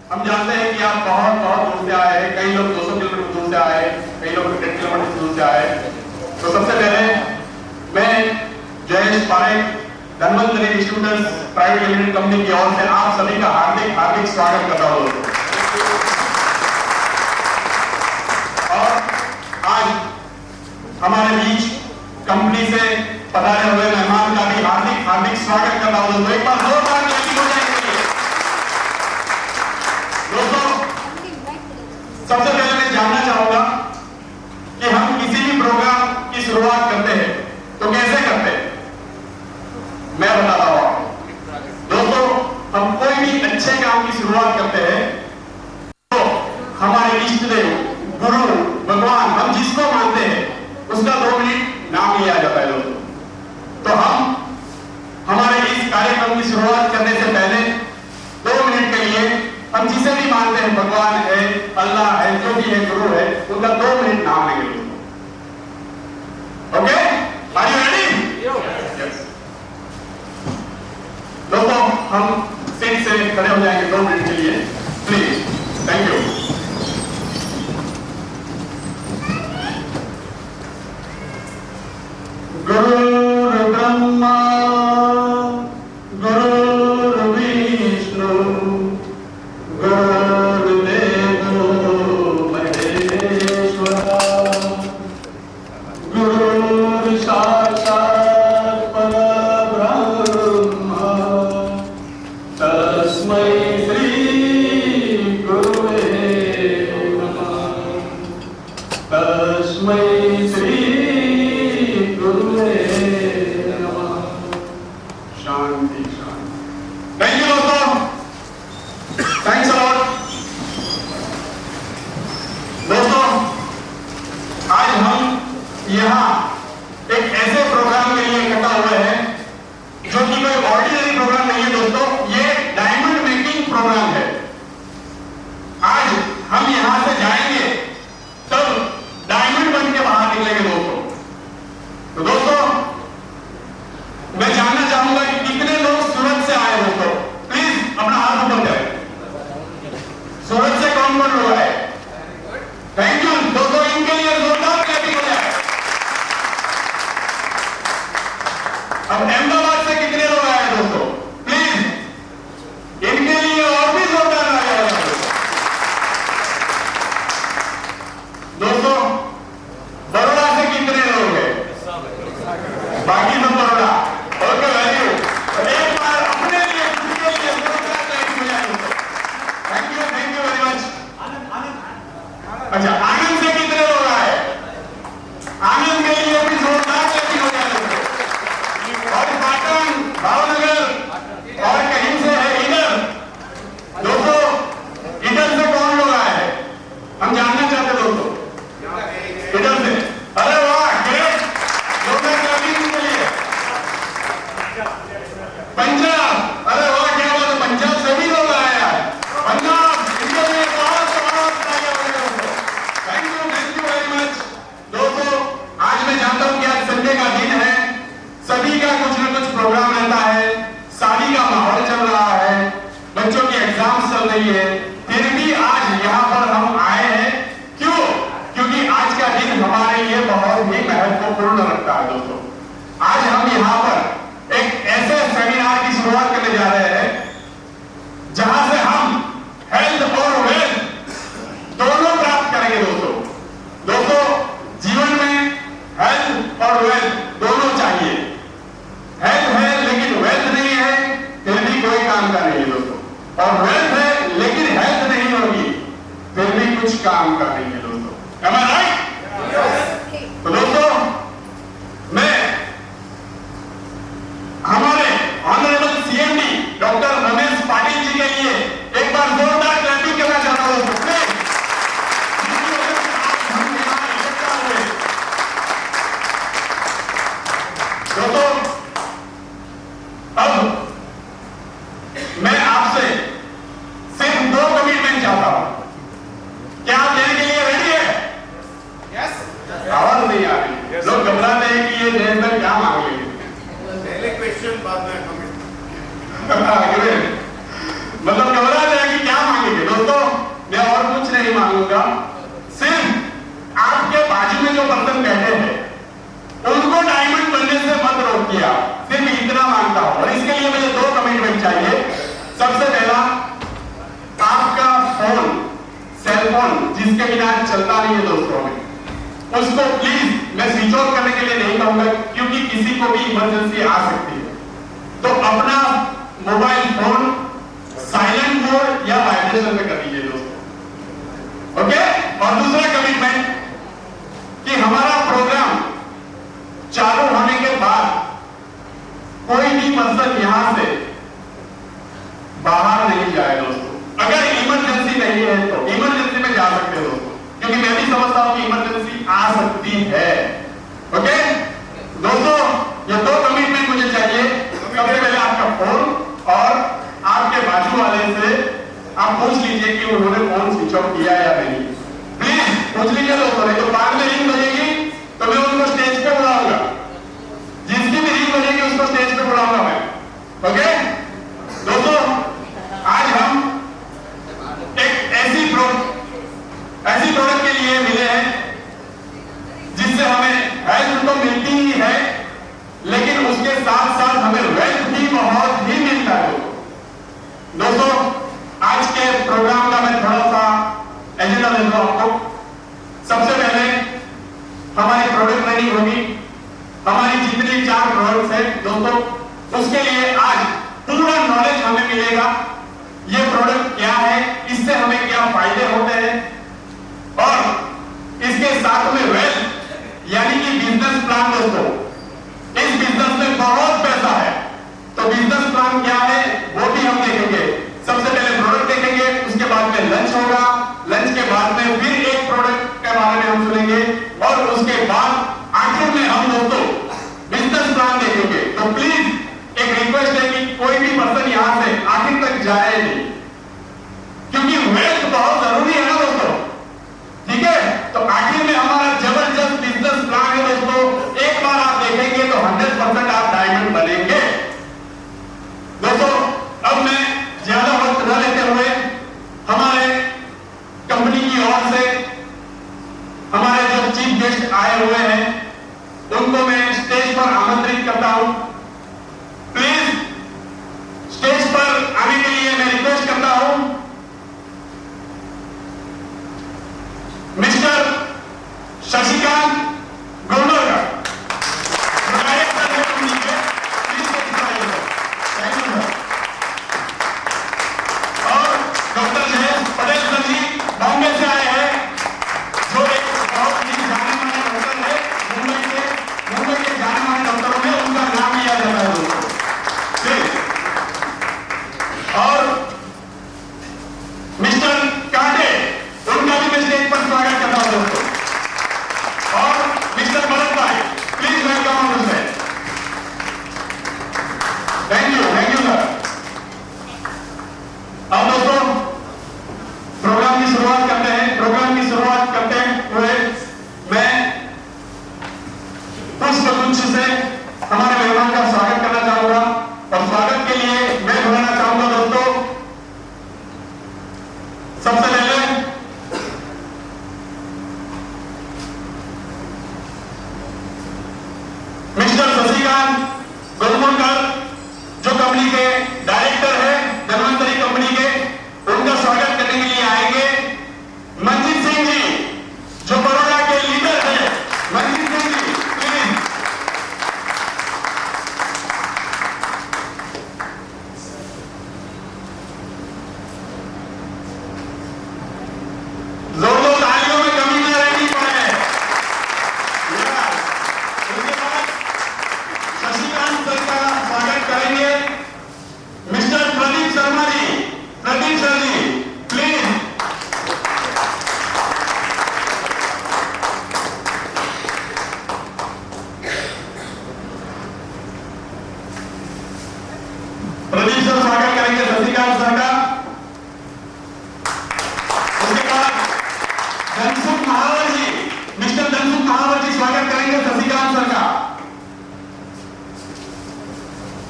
हम जानते हैं कि आप बहुत बहुत दूर से आए हैं, कई लोग 200 किलोमीटर दूर से आए, कई लोग 100 किलोमीटर दूर से आए। तो सबसे पहले मैं Jayesh Parekh, Dhanvantari distributors private limited company की ओर से आप सभी का हार्दिक हार्दिक स्वागत करता हूं दोस्तों। और आज हमारे बीच कंपनी से पधारे हुए मेहमान का भी हार्दिक हार्दिक स्वागत करता हूं दोस्तों। एक बार जोरदार क्लैपिंग हो जाएगी दोस्तों। सबसे पहले मैं जानना चाहूंगा कि हम किसी भी प्रोग्राम की शुरुआत करते हैं तो कैसे करते हैं। मैं बताता हूं आपको दोस्तों, हम कोई भी अच्छे काम की शुरुआत करते हैं तो हमारे इष्ट देव, गुरु, भगवान, हम जिसको मानते हैं उसका 2 मिनट नाम लिया जाता है दोस्तों। तो हम हमारे इस कार्यक्रम की शुरुआत करने से पहले 2 मिनट के लिए हम जिसे भी मानते हैं, भगवान है, अल्लाह है, जो भी है, गुरु है, उनका 2 मिनट नाम लेंगे दोस्तों। Okay, are you ready? Yes दोस्तों, हम सीट से खड़े हो जाएंगे 2 मिनट के लिए प्लीज। Thank you. गुरु ब्रह्मा गुरु विष्णु गुरुदेवो महेश्वरा गुरु साक्षात् परब्रह्म तस्मै श्री गुरुवे नमः। तस्मै श्री गुरुवे नमः। शांति शांति। थैंक यू दोस्तों, थैंक्स अ लॉट। दोस्तों, आज हम यहाँ एक ऐसे प्रोग्राम के लिए इकट्ठा हुए हैं जो कि कोई ऑर्डिनरी प्रोग्राम नहीं है दोस्तों, ये डायमंड मेकिंग प्रोग्राम है। आज हम यहाँ से जाएंगे तब डायमंड बन के बाहर निकलेंगे दोस्तों। तो दोस्तों, मैं जानना चाहूंगा कि कितने लोग सूरत से आए दोस्तों, प्लीज अपना हाथ ऊपर करें। सूरत से कौन कौन लोग आए? थैंक यू दोस्तों, इनके लिए जोरदार क्लैपिंग हो जाए। अब अहमदाबाद से कितने लोग आए दोस्तों, प्लीज इनके लिए और भी जोरदार तालियां हो जाए। दोस्तों, बड़ौदा से कितने लोग हैं? बाकी सब बड़ौदा। ओके, वैल्यू एक बार अपने लिए खुद के लिए जोरदार क्लैपिंग हो जाए दोस्तों। Thank you very much. अच्छा, आनंद से कितने लोग आए? आनंद के लिए भी जोरदार क्लैपिंग हो जाए दोस्तों। और पाटन, भावनगर और कहीं से है इधर दोस्तों, इधर से कौन लोग आए हैं हम जानना चाहते दोस्तों। इधर से, अरे वाह, ग्रेट, जोरदार क्लैपिंग के लिए। पंजाब, अरे वाह, क्या बात है, पंजाब से भी लोग आए हैं। पंजाब, इनके लिए बहुत बहुत तालियां हो जाए दोस्तों। थैंक यू वेरी मच दोस्तों। आज मैं जानता हूं कि आज संडे का दिन है, सभी का कुछ न कुछ प्रोग्राम रहता है, शादी का माहौल चल रहा है, बच्चों की एग्जाम्स चल रही है, फिर भी आज यहाँ पर हम आए हैं। क्यों? क्योंकि आज का दिन हमारे लिए बहुत ही महत्वपूर्ण रखता है दोस्तों। आज हम यहाँ पर एक ऐसे सेमिनार की शुरुआत करने जा रहे हैं जहां से हम हेल्थ और वेल्थ दोनों प्राप्त करेंगे दोस्तों। दोस्तों, जीवन में हेल्थ और वेल्थ दोनों चाहिए। हेल्थ है लेकिन वेल्थ नहीं है, फिर भी कोई काम का नहीं है दोस्तों। और वेल्थ है लेकिन हेल्थ नहीं होगी, फिर भी कुछ काम का नहीं है दोस्तों। Am I right? तो दोस्तों, मैं हमारे honourable CMD doctor Ramesh Patil ji के लिए एक बार जोरदार क्लैपिंग करना चाहता हूं दोस्तों। दोस्तों, अब मैं आपसे सिर्फ 2 कमिटमेंट चाहता हूं। क्या आप लेने के लिए रेडी है? आता हो। और इसके लिए मुझे 2 कमिटमेंट चाहिए। सबसे पहला, आपका फोन, सेल फोन जिसके बिना चलता नहीं है दोस्तों में, उसको प्लीज मैं स्विच ऑफ करने के लिए नहीं कहूंगा, क्योंकि किसी को भी इमरजेंसी आ सकती है। तो अपना मोबाइल फोन साइलेंट मोड या वाइब्रेशन में कर दीजिए दोस्तों, ओके। और दूसरा कमिटमेंट कि हमारा प्रोग्राम चालू होने के बाद कोई भी पर्सन यहां से बाहर नहीं जाए दोस्तों। अगर इमरजेंसी नहीं है तो इमरजेंसी में जा सकते हो दोस्तों, क्योंकि मैं भी समझता हूं कि इमरजेंसी आ सकती है, ओके दोस्तों। ये 2 कमिटमेंट मुझे चाहिए। सबसे पहले आपका फोन, और आपके बाजू वाले से आप पूछ लीजिए कि उन्होंने फोन स्विच ऑफ किया या नहीं। प्लीज पूछ लीजिए दोस्तों, नहीं तो बाद में रिंग बजेगी तो मैं उनको स्टेज पे बुलाऊंगा। जिसकी भी रिंग बजेगी उसको स्टेज पे बुलाऊंगा मैं, ओके दोस्तों। आज हम एक ऐसी प्रोडक्ट के लिए मिले हैं जिससे हमें हेल्थ तो मिलती ही है, लेकिन उसके साथ साथ हमें वेल्थ भी बहुत ही मिलता है दोस्तों। आज के प्रोग्राम का मैं थोड़ा सा एजेंडा दे दूं आपको। सबसे पहले हमारी प्रोडक्ट ट्रेनिंग होगी। हमारी जितनी 4 प्रोडक्ट्स हैं दोस्तों, उसके लिए आज पूरा नॉलेज हमें मिलेगा। ये प्रोडक्ट क्या है, इससे हमें क्या फायदे होते हैं, और इसके साथ में वेल्थ यानी कि बिजनेस प्लान दोस्तों। इस बिजनेस में बहुत पैसा है, तो बिजनेस प्लान क्या है वो भी हम देखेंगे। सबसे पहले प्रोडक्ट देखेंगे, उसके बाद में लंच होगा, लंच के बाद में फिर एक प्रोडक्ट के बारे में हम सुनेंगे, और उसके बाद आखिर में हम दोस्तों बिजनेस प्लान देखेंगे। तो प्लीज एक रिक्वेस्ट है कि कोई भी पर्सन यहां से आखिर तक जाए नहीं, क्योंकि वेल्थ बहुत जरूरी है ना दोस्तों, ठीक है। तो आखिर में हमारा जबरदस्त बिजनेस प्लान है दोस्तों। एक बार आप देखेंगे तो 100% आप डायमंड बनेंगे दोस्तों। अब मैं ज्यादा वक्त न लेते हुए हमारे कंपनी की ओर से हमारे जो चीफ गेस्ट आए हुए हैं उनको मैं स्टेज पर आमंत्रित करता हूं। प्लीज स्टेज पर आने के लिए मैं रिक्वेस्ट करता हूं मिस्टर शशिकांत गोंडोरकर, डायरेक्टर है कंपनी के। Thank you sir. और डॉक्टर जयेश पटेल सर जी बॉम्बे से आए हैं, जो एक बहुत ही जाने माने डॉक्टर है। मुंबई के जाने माने डॉक्टरों में उनका नाम लिया जाता है दोस्तों। और मिस्टर कांटे, उनका भी मैं स्टेज पर स्वागत करता हूं दोस्तों। और मिस्टर भरत भाई, please welcome on sir. Thank you sir. अब दोस्तों प्रोग्राम की शुरुआत करते हैं। प्रोग्राम की शुरुआत करते हुए मैं पुष्पगुच्छ से हमारे मेहमान का स्वागत करना चाहूंगा, और स्वागत के लिए मैं बुलाना चाहूंगा दोस्तों सबसे पहले मिस्टर शशिकांत गोलमोलकर, जो कंपनी के डायरेक्टर है धनवंतरी कंपनी के। उनका स्वागत करने के लिए आएंगे मंजीत सिंह जी, जो बड़ौदा के लीडर है। मंजीत सिंह जी प्लीज। जोरदार तालियों में कमी न रहनी पाए। उसके बाद शशिकांत सर का स्वागत करेंगे mister Pradeep Sharma ji. Pradeep sir ji please. Pradeep sir स्वागत करेंगे शशिकांत सर का। उसके बाद धनसुख महावर जी, मिस्टर धनसुख महावर जी स्वागत करेंगे शशिकांत सर का।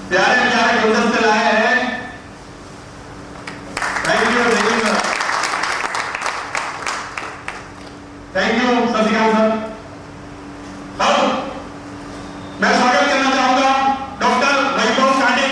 प्यारे प्यारे गुलदस्ते लाए हैं। Thank you sir. Thank you Shashikant sir. अब मैं स्वागत करना चाहूंगा doctor Vaibhav Kante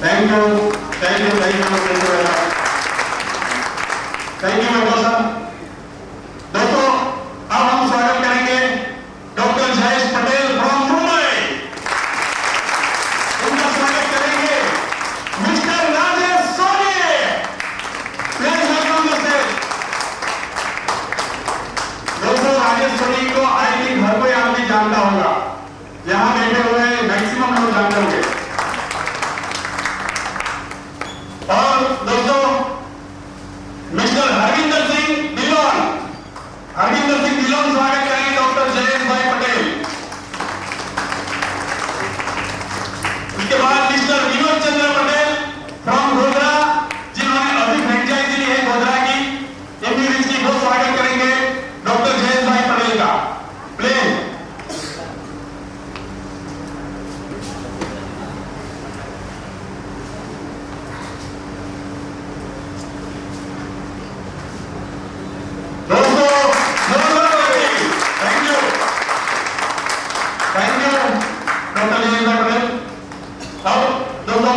thank you, thank you, thank you, thank you, thank you member साहब। दोस्तों अब हम स्वागत करेंगे डॉक्टर जयेश पटेल फ्रॉम मुंबई। उनका स्वागत करेंगे mister Rajesh Soni. Please welcome the stage. दोस्तों राजेश सोनी को आई थिंक हर कोई आदमी जानता होगा, यहां बैठे हुए मैक्सिमम लोग जानते होंगे। और दोस्तों मिस्टर हरविंदर सिंह ढिल्लोन, हरविंदर सिंह ढिल्लोन स्वागत करेंगे डॉक्टर जयेश भाई पटेल। उसके बाद mister Vinod Chandra Patel from Godhra, जिन्होंने अभी फ्रेंचाइजी ली है गोधरा की, इम्यूनिटी की, वो स्वागत करेंगे डॉक्टर जयेश भाई पटेल का। प्लीज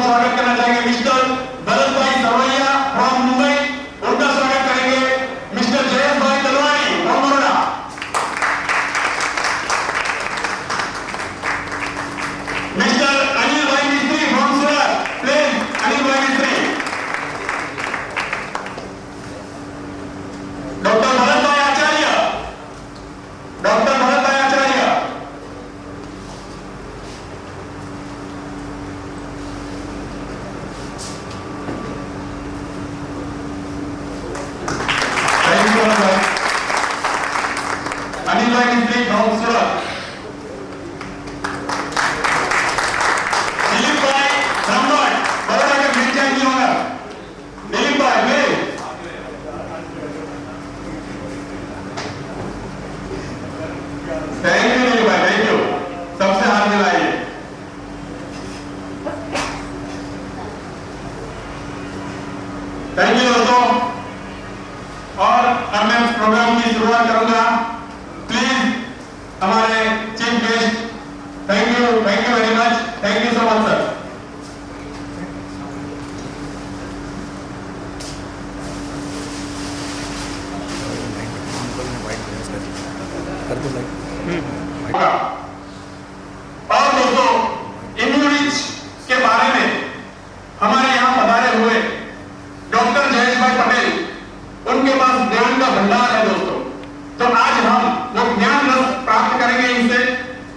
स्वागत करना चाहेंगे मिस्टर भरत भाई सरवैया फ्रॉम मुंबई। उनका स्वागत करेंगे मिस्टर जयेश भाई दलवानी फ्रॉम बड़ौदा। मिस्टर अनिल भाई मिस्त्री फ्रॉम सूरत। प्लीज अनिल भाई मिस्त्री। डॉक्टर भरत भाई आचार्य, डॉक्टर भरत भाई आचार्य। अनिल भाई मिस्त्री फ्रॉम सूरत। दिलीप भाई ब्रह्मट, बड़ौदा के फ्रेंचाइजी ओनर। दिलीप भाई प्लीज। थैंक यू दिलीप भाई, थैंक यू, सबसे हाथ मिलाइए। थैंक यू दोस्तों। और अब मैं प्रोग्राम की शुरुआत करूंगा। प्लीज हमारे chief guest, thank you very much, thank you so much sir. और दोस्तों इम्यूनिटी के बारे में हमारे यहाँ पधारे हुए डॉक्टर जयेश भाई पटेल, उनके पास ज्ञान का भंडार है दोस्तों। तो आज हम वो ज्ञान रस प्राप्त करेंगे इनसे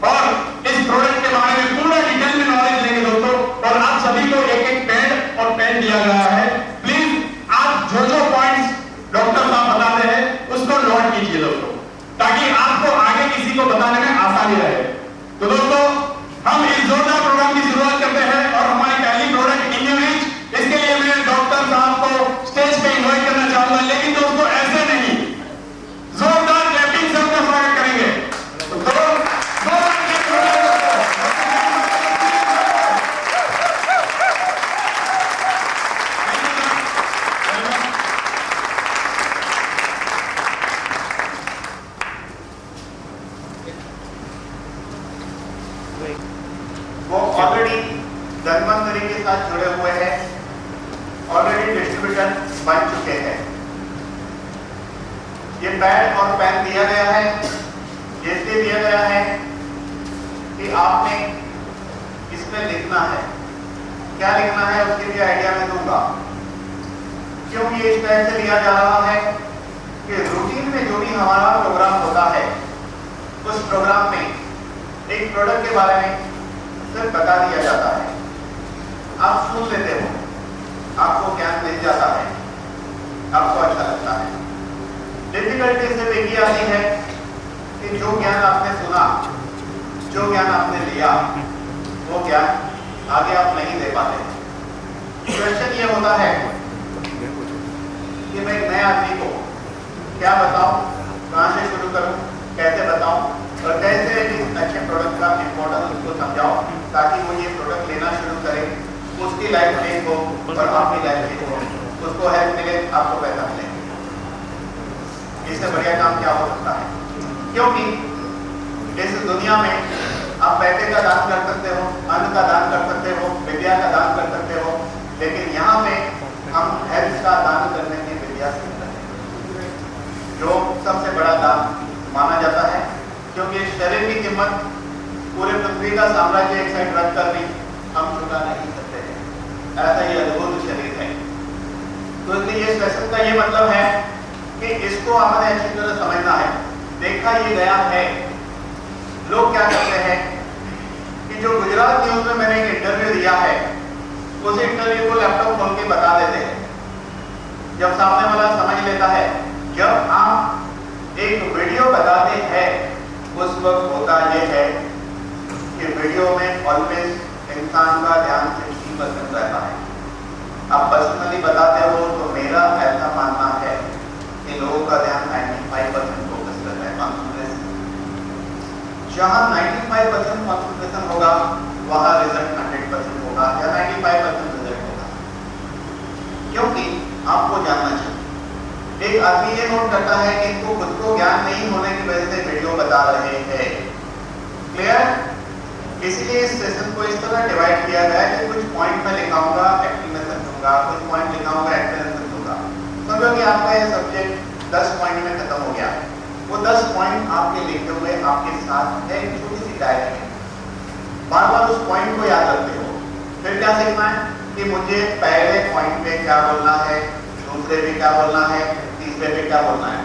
और इस प्रोडक्ट के बारे में पूरा डिटेल में नॉलेज लेंगे दोस्तों। और आप सभी को एक एक पैड और पेन दिया गया है। प्लीज आप जो पॉइंट्स डॉक्टर साहब बताते हैं उसको नोट कीजिए दोस्तों, ताकि आपको आगे किसी को बताने में आसानी रहे। तो दोस्तों हम इस जोरदार प्रोग्राम की शुरुआत करते हैं और हमारी पहली प्रोडक्ट इम्यूनिटी। इसके लिए मैं डॉक्टर साहब को स्टेज पे इन्वाइट करना चाहूंगा, लेकिन दोस्तों ऐसे नहीं, जोरदार क्लैपिंग से उनका स्वागत करेंगे। तो वो ऑलरेडी धन्वंतरी के साथ जुड़े हुए हैं, ऑलरेडी डिस्ट्रीब्यूटर बन चुके हैं। ये पैड और पेन दिया गया है, इसलिए दिया गया है कि आपने इसमें लिखना है। क्या लिखना है उसके लिए आइडिया मैं दूंगा। क्यों ये इस तरह से लिया जा रहा है कि रूटीन में जो भी हमारा प्रोग्राम होता है, उस प्रोग्राम में एक प्रोडक्ट के बारे में सिर्फ बता दिया जाता है, आप सुन लेते हो, आपको ज्ञान मिल जाता है, आपको अच्छा लगता है। डिफिकल्टी सिर्फ एक ही आती है कि जो ज्ञान आपने सुना, जो ज्ञान आपने लिया, वो ज्ञान आगे आप नहीं दे पाते। क्वेश्चन ये होता है कि मैं एक नए आदमी को क्या बताऊं, कहां से शुरू करूं, कैसे बताऊं और कैसे इस अच्छे प्रोडक्ट का इम्पोर्टेंस उसको समझाओ ताकि वो ये प्रोडक्ट लेना शुरू करे, उसकी लाइफ चेंज हो और आपकी लाइफ चेंज हो, उसको हेल्प मिले, आपको पैसा मिले। इससे बढ़िया काम क्या हो सकता है? क्योंकि इस दुनिया में आप पैसे का दान कर सकते हो, अन्न का दान कर सकते हो, विद्या का दान कर सकते हो, लेकिन यहाँ पे हम हेल्थ का दान करने की विद्या सीखते हैं, जो सबसे बड़ा दान माना जाता है, क्योंकि शरीर की कीमत पूरे पृथ्वी का साम्राज्य एक साइड रख कर भी हम चुका नहीं सकते हैं, ऐसा ये अद्भुत शरीर है। तो इसलिए ये सेशन का ये मतलब है कि इसको हमें अच्छी तरह समझना है। देखा ये गया है, लोग क्या करते हैं कि जो गुजरात न्यूज में मैंने एक इंटरव्यू दिया है, उस इंटरव्यू को लैपटॉप खोल के बता देते हैं। जब सामने वाला समझ लेता है, जब आप एक वीडियो बताते हैं उस वक्त होता यह है कि वीडियो में ऑलवेज इंसान का ध्यान 60% रहता है। आप पर्सनली बताते हो तो मेरा ऐसा मानना है कि लोगों का ध्यान 95% फोकस रहता है, कॉन्सेंट्रेशन। जहां 95% कॉन्सेंट्रेशन होगा वहां रिजल्ट 100% होगा या 95% रिजल्ट होगा। क्योंकि आपको जानना चाहिए, एक आदमी ये नोट करता है कि इनको खुद को ज्ञान नहीं होने की वजह से वीडियो बता रहे हैं। क्लियर? इसलिए इस सेशन को इस तरह डिवाइड किया गया है कि कुछ पॉइंट में लिखाऊंगा, एक्सप्लेनेशन दूंगा, कुछ पॉइंट लिखाऊंगा, एक्सप्लेनेशन दूंगा। समझो कि आपका ये सब्जेक्ट 10 पॉइंट में खत्म हो गया। वो 10 पॉइंट आपके लिखे हुए आपके साथ है एक छोटी सी डायरी में। बार बार उस पॉइंट को याद रखते हो। फिर क्या सीखना है कि मुझे पहले पॉइंट पे क्या बोलना है, दूसरे पे क्या बोलना है, तीसरे पे क्या बोलना है।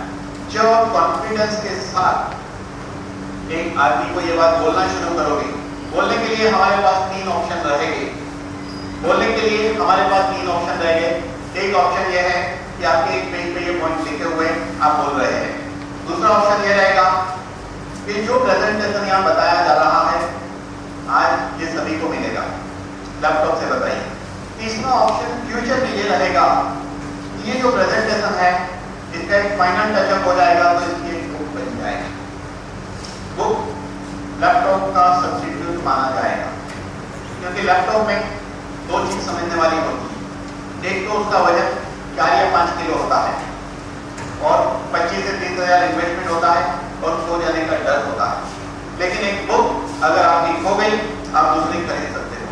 जब कॉन्फिडेंस के साथ एक आदमी को ये बात बोलना शुरू करोगे, बोलने के लिए हमारे पास 3 ऑप्शन रहेंगे। बोलने के लिए हमारे पास 3 ऑप्शन रहेंगे। एक ऑप्शन ये है कि आपके एक पेज पे ये पॉइंट लिखे हुए आप बोल रहे हैं। दूसरा ऑप्शन ये रहेगा कि जो प्रेजेंटेशन यहाँ बताया जा रहा है आज ये सभी को मिलेगा, लैपटॉप से बताइए। तीसरा ऑप्शन फ्यूचर में ये रहेगा कि ये जो प्रेजेंटेशन है इसका एक फाइनल टचअप हो जाएगा तो इसकी एक बुक बन जाएगी। बुक लैपटॉप का सब्स्टिट्यूट माना जाएगा, क्योंकि लैपटॉप में 2 चीज समझने वाली होती है। एक तो उसका वजन 4 या 5 किलो होता है और 25 से 30 हज़ार इन्वेस्टमेंट होता है और खो जाने का डर होता है। लेकिन एक बुक अगर आपकी खो गई आप दूसरी खरीद सकते हो।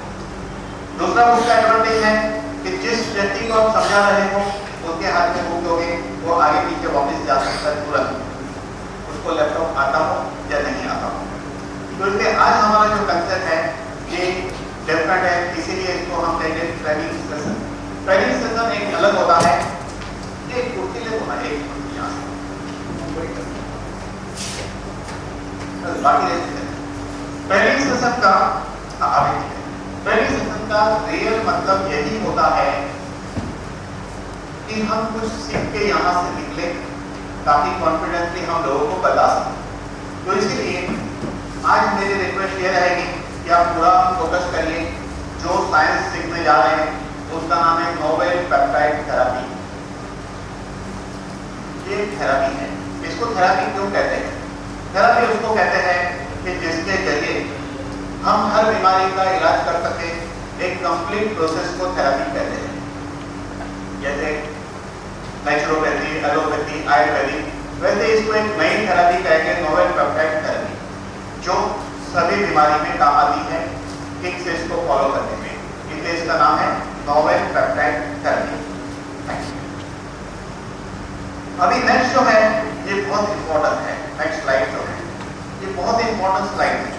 दूसरा बुक का एडवांटेज है कि जिस व्यक्ति को आप समझा रहे हो उसके हाथ में बुक दोगे वो आगे पीछे वापस जा सकता है तुरंत, उसको लैपटॉप आता हो या नहीं आता हो। तो इसलिए आज हमारा जो कंसेप्ट है ये डिफरेंट है, इसीलिए इसको हम कहेंगे ट्रेनिंग सेशन। ट्रेनिंग सेशन एक अलग होता है। एक कुर्सी ले तो एक कुर्सी यहाँ से बाकी रहते हैं। ट्रेनिंग सेशन का ट्रेनिंग सेशन का रियल मतलब यही होता है कि हम कुछ सीख के यहाँ से निकले ताकि कॉन्फिडेंटली हम लोगों को बता सकें। तो इसीलिए आज मेरी रिक्वेस्ट ये रहेगी कि आप पूरा फोकस करिए। जो साइंस सीखने जा रहे हैं उसका नाम है नोवेल पेप्टाइड थेरेपी। ये थेरेपी है। इसको थेरेपी क्यों कहते हैं? थेरेपी उसको कहते हैं कि जिसके जरिए हम हर बीमारी का इलाज कर सके, एक कंप्लीट प्रोसेस को थेरेपी कहते हैं। जैसे नेचुरोपैथी, एलोपैथी, आयुर्वेदिक, वैसे इसको एक नई थेरेपी कहेंगे नोवेल पेप्टाइड थेरेपी, जो सभी बीमारी में काम आती है ठीक से इसको फॉलो करने में। इसलिए इसका नाम है नोवेल पेप्टाइड थेरेपी। अभी नेक्स्ट जो है ये बहुत इंपॉर्टेंट है। नेक्स्ट स्लाइड जो है ये बहुत इंपॉर्टेंट स्लाइड है।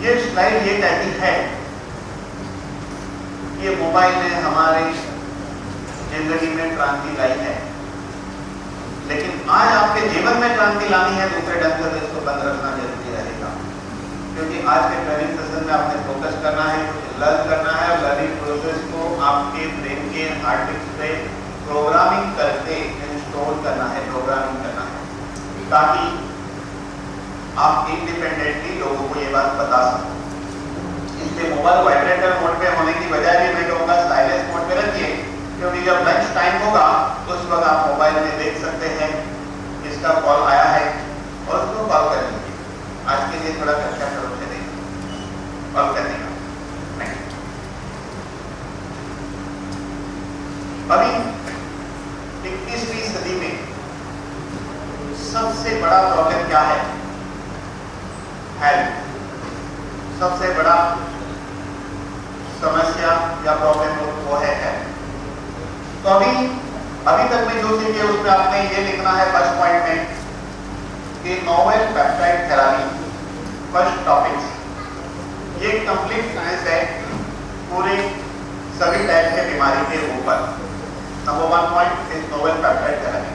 ये स्लाइड ये कहती है कि ये मोबाइल ने हमारी जिंदगी में क्रांति लाई है, लेकिन आज आपके जीवन में क्रांति लानी है दूसरे ढंग से इसको बंद रखना जरूरी रहेगा। क्योंकि आज के ट्रेनिंग सेशन में आपने फोकस करना है, कुछ लर्न करना है। लर्निंग प्रोसेस को आपके ब्रेन के हार्ड डिस्क पे प्रोग्रामिंग करके इंस्टॉल करना है, प्रोग्रामिंग करना है, ताकि आप इंडिपेंडेंटली लोगों को ये बात बता सको। इसलिए मोबाइल वाइब्रेटर मोड पे होने की बजाय भी मैं कहूँगा साइलेंस मोड पे रखिए, क्योंकि जब लंच टाइम होगा उस वक्त आप मोबाइल में देख सकते हैं इसका कॉल आया है और उसको कॉल कर लीजिए। आज के लिए थोड़ा कक्षा करो से दें कॉल करने का। अभी 21वीं सदी में सबसे बड़ा प्रॉब्लम क्या है? हेल्थ। सबसे बड़ा समस्या या प्रॉब्लम तो अभी तक में जो सीखे उसमें आपने ये लिखना है फर्स्ट पॉइंट में कि novel peptide therapy first topics, ये कंप्लीट साइंस है पूरे सभी टाइप के बीमारी के ऊपर। Number 1 point is novel peptide therapy.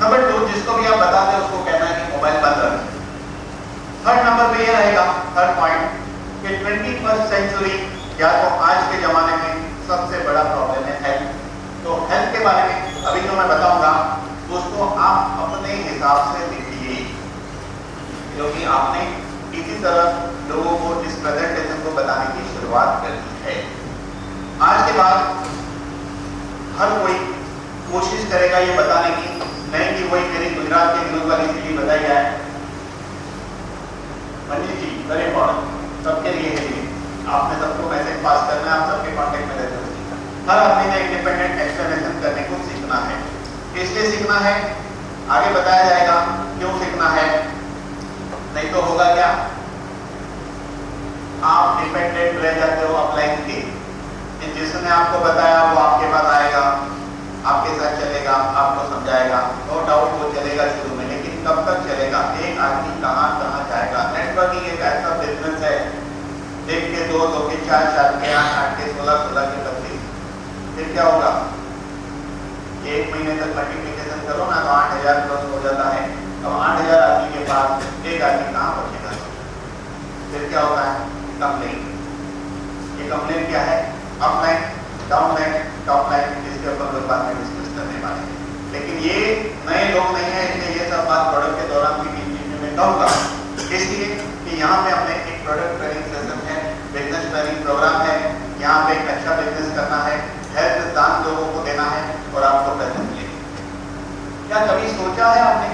Number 2, जिसको भी आप बता दें उसको कहना है कि मोबाइल बंद रखें। थर्ड नंबर पे ये रहेगा, थर्ड पॉइंट, कि 21st सेंचुरी या तो आज के जमाने में सबसे बड़ा प्रॉब्लम है हेल्थ। तो हेल्थ के बारे में अभी जो मैं बताऊंगा उसको आप अपने हिसाब से लिखिए, क्योंकि आपने इसी तरह लोगों को इस प्रेजेंटेशन को बताने की शुरुआत कर दी है। आज के बाद हर कोई कोशिश करेगा ये बताने की, नहीं कि वही मेरी गुजरात के न्यूज वाली सीढ़ी बताई जाए। मंजीत जी वेरी इंपॉर्टेंट सबके लिए है ये, आपने सबको मैसेज पास करना है, आप सबके कांटेक्ट में रहते हो। हर आदमी ने इंडिपेंडेंट एक्सप्लेनेशन करने को सीखना है। इसलिए सीखना है, आगे बताया जाएगा क्यों सीखना है, नहीं तो होगा क्या, आप डिपेंडेंट रह जाते हो अपलाइन के। जिसने आपको बताया वो आपके पास आएगा, आपके साथ चलेगा, आपको समझाएगा, नो डाउट वो चलेगा शुरू में, लेकिन कब तक चलेगा? एक आदमी कहां कहां जाएगा। नेटवर्किंग एक ऐसा बिजनेस है, एक के 2, 2 के 4, 4 के 8, 8 के 16, 16 के 32, फिर क्या होगा? ये 1 महीने तक मल्टीप्लिकेशन करो ना तो 8000 क्रॉस हो जाता है। अब 8000 आदमी के पास एक आदमी कहां पहुंचेगा? फिर क्या होता है? कंप्लेन। ये कंप्लेन क्या है? अपलाइन, डाउनलाइन, टॉपलाइन, जिसके ऊपर लोग बाद में डिस्कस करने वाले हैं। लेकिन ये नए लोग नहीं है, इसलिए ये सब बात प्रोडक्ट के दौरान भी मैं कहूँगा, इसलिए कि यहाँ पे हमने एक प्रोडक्ट ट्रेनिंग सेशन है, बिजनेस ट्रेनिंग प्रोग्राम है, यहाँ पे एक अच्छा बिजनेस करना है, हेल्थ दान लोगों को देना है और आपको पैसा मिलेगा। क्या कभी सोचा है आपने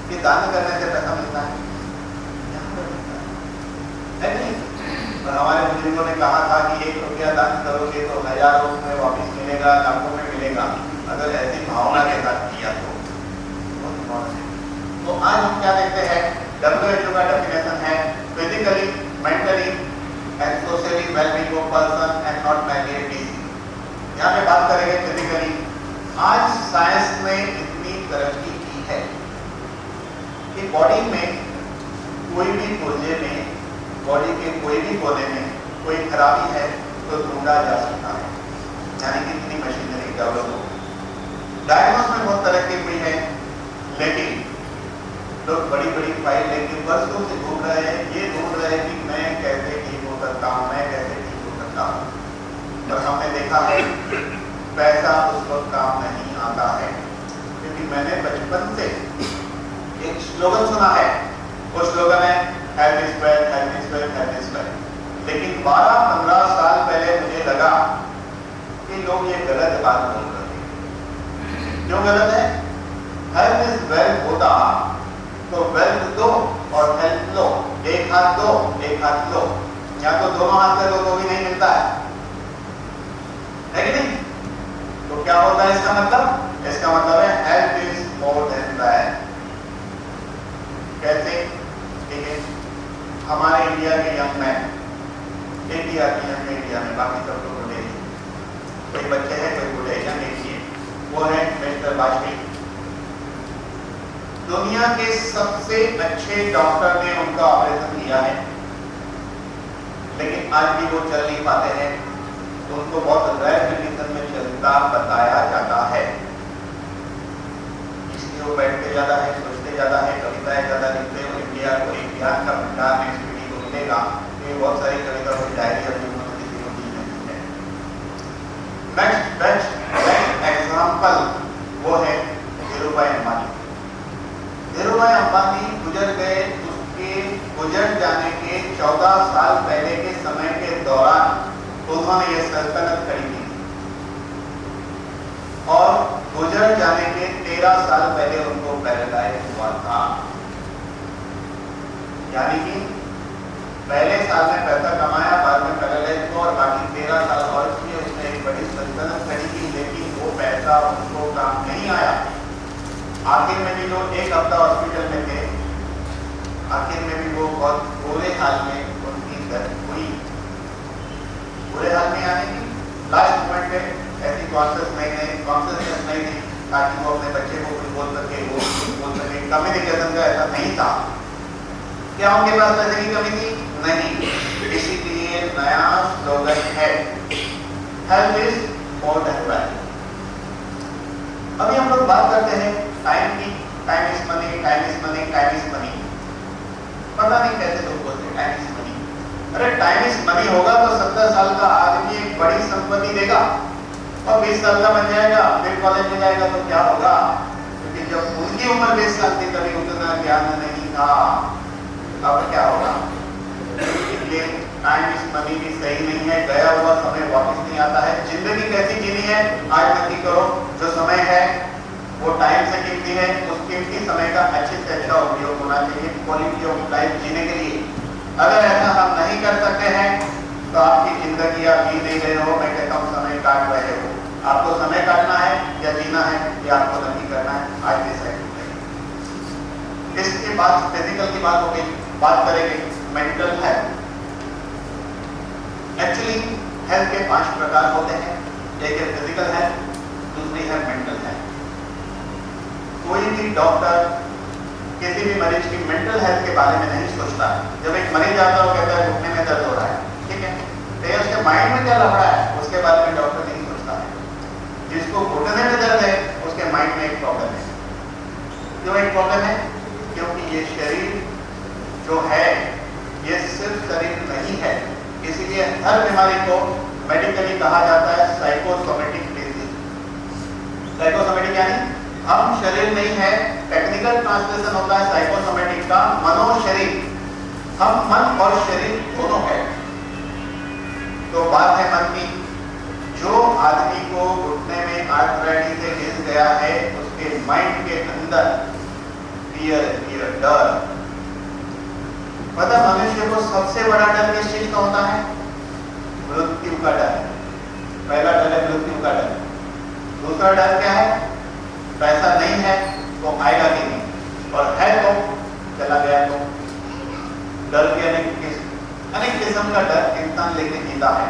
कि दान करने से पैसा मिलता है? नहीं, और हमारे बुजुर्गों ने कहा था कि 1 रुपया दान करोगे तो हजारों में वापस मिलेगा, लाखों में मिलेगा, अगर ऐसी भावना के साथ किया तो। तो आज हम क्या देखते हैं? WHO का डेफिनेशन है physically, mentally and socially wellbeing of person and not mainly disease. यहाँ पे बात करेंगे फिजिकली। आज साइंस ने इतनी तरक्की की है कि बॉडी में कोई भी पुर्जे में, बॉडी के कोई भी कोने में कोई खराबी है तो ढूंढा जा सकता है, यानी कि इतनी मशीनरी डेवलप हो। डायग्नोस में बहुत तरक्की हुई है, लेकिन लोग बड़ी बड़ी फाइल लेके वर्षों से घूम रहे हैं, ये ढूंढ रहे हैं कि मैं कैसे ठीक हो सकता हूँ, मैं कैसे ठीक हो सकता हूँ। और हमने देखा है पैसा उस वक्त काम नहीं आता है, क्योंकि मैंने बचपन से एक स्लोगन सुना है, वो स्लोगन है health is wealth, health is wealth, health is wealth. लेकिन 12-15 साल पहले मुझे लगा कि लोग ये गलत बात बोल रहे हैं। क्यों गलत है? हेल्थ इज वेल्थ होता तो वेल्थ दो और हेल्थ लो, एक हाथ दो एक हाथ लो, या तो दोनों हाथ से दो तो भी नहीं मिलता है कि नहीं? तो क्या होता है इसका मतलब? इसका मतलब है health is more than wealth. कैसे? ठीक है, हमारे इंडिया के यंग मैन, एक ही आदमी है इंडिया में, बाकी सब लोग बूढ़े हैं, कोई बच्चे हैं कोई बूढ़े, यंग एक ही है, वो है मिस्टर वाजपेयी। दुनिया के सबसे अच्छे डॉक्टर ने उनका ऑपरेशन किया है, लेकिन आज भी वो चल नहीं पाते हैं, तो उनको बहुत रेयर कंडीशन में चलता बताया जाता है। इसलिए वो बैठते ज्यादा है, सोचते ज्यादा है, कविताएं ज्यादा लिखते हैं। इंडिया को एक ज्ञान का भंडार नेक्स्ट पीढ़ी को मिलेगा, तो बहुत सारी कविता और डायरी अपनी किसी को दी नहीं है। नेक्स्ट बेस्ट एग्जाम्पल वो है धीरूभाई अंबानी। धीरूभाई अंबानी गुजर गए, उसके गुजर जाने के 14 साल पहले के समय के दौरान उन्होंने ये सल्तनत खड़ी की, और गुजर जाने के 13 साल पहले उनको पैरालाइज हुआ था। यानी कि पहले साल में पैसा कमाया, बाद में पैरालाइज हुआ, और बाकी 13 साल और किए, उसने एक बड़ी सल्तनत खड़ी की, लेकिन वो पैसा उनको काम नहीं आया। आखिर में भी जो 1 हफ्ता हॉस्पिटल में थे, आखिर में भी वो बहुत बुरे हाल में उनकी डेथ हुई। बुरे हाल में आने की लास्ट मोमेंट पे ऐसी ऐसी कॉन्शियसनेस नहीं थी ताकि वो अपने बच्चे को कुछ बोल सके, वो कुछ बोल सके। कम्युनिकेशन का ऐसा नहीं था। क्या उनके पास पैसे की कमी थी? नहीं। इसीलिए नया स्लोगन है health is more than wealth. अभी हम लोग बात करते हैं टाइम की। Time is money, time is money, time is money. पता नहीं कैसे लोग बोलते हैं टाइम इज मनी। अरे टाइम इज मनी होगा तो 70 साल का आदमी एक बड़ी संपत्ति देगा और 20 साल का बन जाएगा, फिर कॉलेज में जाएगा तो क्या होगा? क्योंकि जब उनकी उम्र 20 साल थी तभी उतना ज्ञान नहीं था। अब क्या होगा? इसलिए टाइम इज मनी भी सही नहीं है। गया हुआ समय वापस नहीं आता है। जिंदगी कैसी जीनी है आज नक्की करो। जो समय है वो टाइम से कीमती है। उस कीमती समय का अच्छे से अच्छा उपयोग होना चाहिए क्वालिटी ऑफ लाइफ जीने के लिए। अगर ऐसा हम नहीं कर सकते हैं तो आपकी जिंदगी आप जी नहीं रहे हो। मैं कहता हूँ समय काट रहे हो। आपको समय काटना है या जीना है या आपको नक्की करना है, आज डिसाइड करें। इसके बाद फिजिकल की बात हो गई, बात करेंगे मेंटल हेल्थ। एक्चुअली हेल्थ के 5 प्रकार होते हैं। एक है फिजिकल हेल्थ, दूसरी है मेंटल हेल्थ। कोई भी डॉक्टर किसी भी मरीज की मेंटल हेल्थ के बारे में नहीं सोचता है। जब एक मरीज आता है वो कहता है घुटने में दर्द हो रहा है, ठीक है, तो उसके माइंड में क्या लग रहा है उसके बारे में डॉक्टर नहीं सोचता है। जिसको घुटने में दर्द है उसके माइंड में एक प्रॉब्लम है। क्यों एक प्रॉब्लम है? क्योंकि ये शरीर जो है ये सिर्फ शरीर नहीं है। इसीलिए हर बीमारी को मेडिकली कहा जाता है साइकोसोमेटिक डिजीज। साइकोसोमेटिक यानी हम शरीर नहीं है। टेक्निकल ट्रांसलेशन होता है साइकोसोमेटिक का मनो शरीर। हम मन और शरीर दोनों है। तो बात है मन की। जो आदमी को घुटने में आर्थराइटिस से घिस गया है उसके माइंड के अंदर फियर डर। पता मनुष्य को सबसे बड़ा डर किस चीज का होता है? मृत्यु का डर। पहला डर है मृत्यु का डर। दूसरा डर क्या है? पैसा नहीं है तो आएगा कि नहीं, और है तो चला गया तो। डर के अनेक किस्म का डर इंसान लेके जीता है।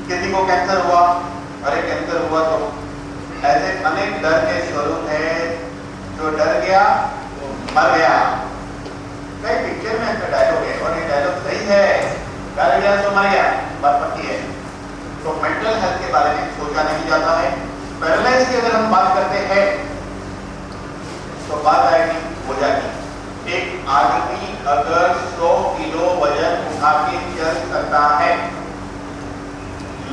किसी को कैंसर हुआ, अरे कैंसर हुआ तो ऐसे अनेक डर के स्वरूप है। जो डर गया वो मर गया। कई पिक्चर में ऐसा डायलॉग है और ये डायलॉग सही है, डर गया तो मर गया, बात पक्की है। तो मेंटल हेल्थ के बारे में सोचा नहीं जाता है। पैरालाइज की अगर हम बात करते हैं तो बात आएगी बोझा की। एक आदमी अगर 100 किलो वजन उठा के चल सकता है,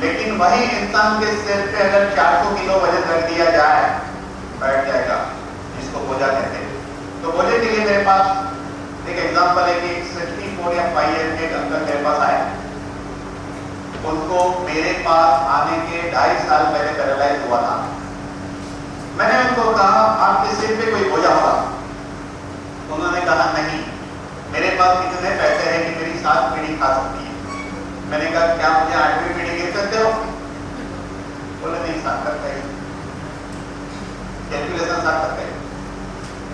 लेकिन वही इंसान के सिर पे अगर 400 किलो वजन रख दिया जाए बैठ जाएगा, जिसको बोझा कहते हैं। तो बोझे के लिए मेरे पास एक एग्जांपल है कि 64 या 5 ईयर के अंकल मेरे पास आए। उनको मेरे पास आने के 2.5 साल पहले पैरालाइज हुआ था। मैंने उनको कहा आपके सिर पे कोई बोझा होगा? उन्होंने कहा नहीं, मेरे पास इतने पैसे हैं कि मेरी 7 पीढ़ी खा सकती है। मैंने कहा क्या मुझे 8वीं पीढ़ी गिर सकते हो? बोले नहीं, 7 तक है, कैलकुलेशन 7 तक है,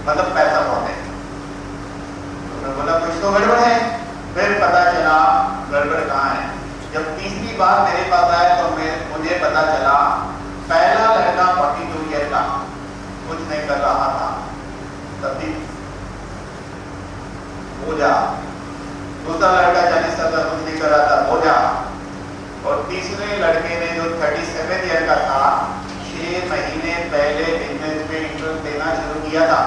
मतलब पैसा बहुत है। तो मैं बोला कुछ तो गड़बड़ है। फिर पता चला गड़बड़ कहाँ है। जब तीसरी बार मेरे पास आया तो मुझे पता चला पहला लड़का 42 ईयर का कुछ नहीं कर रहा था, तभी बोझा। दूसरा लड़का 40 साल का कुछ नहीं कर रहा था, बोझा। और तीसरे लड़के ने जो 37 ईयर का था 6 महीने पहले बिजनेस में इंटरेस्ट देना शुरू किया था।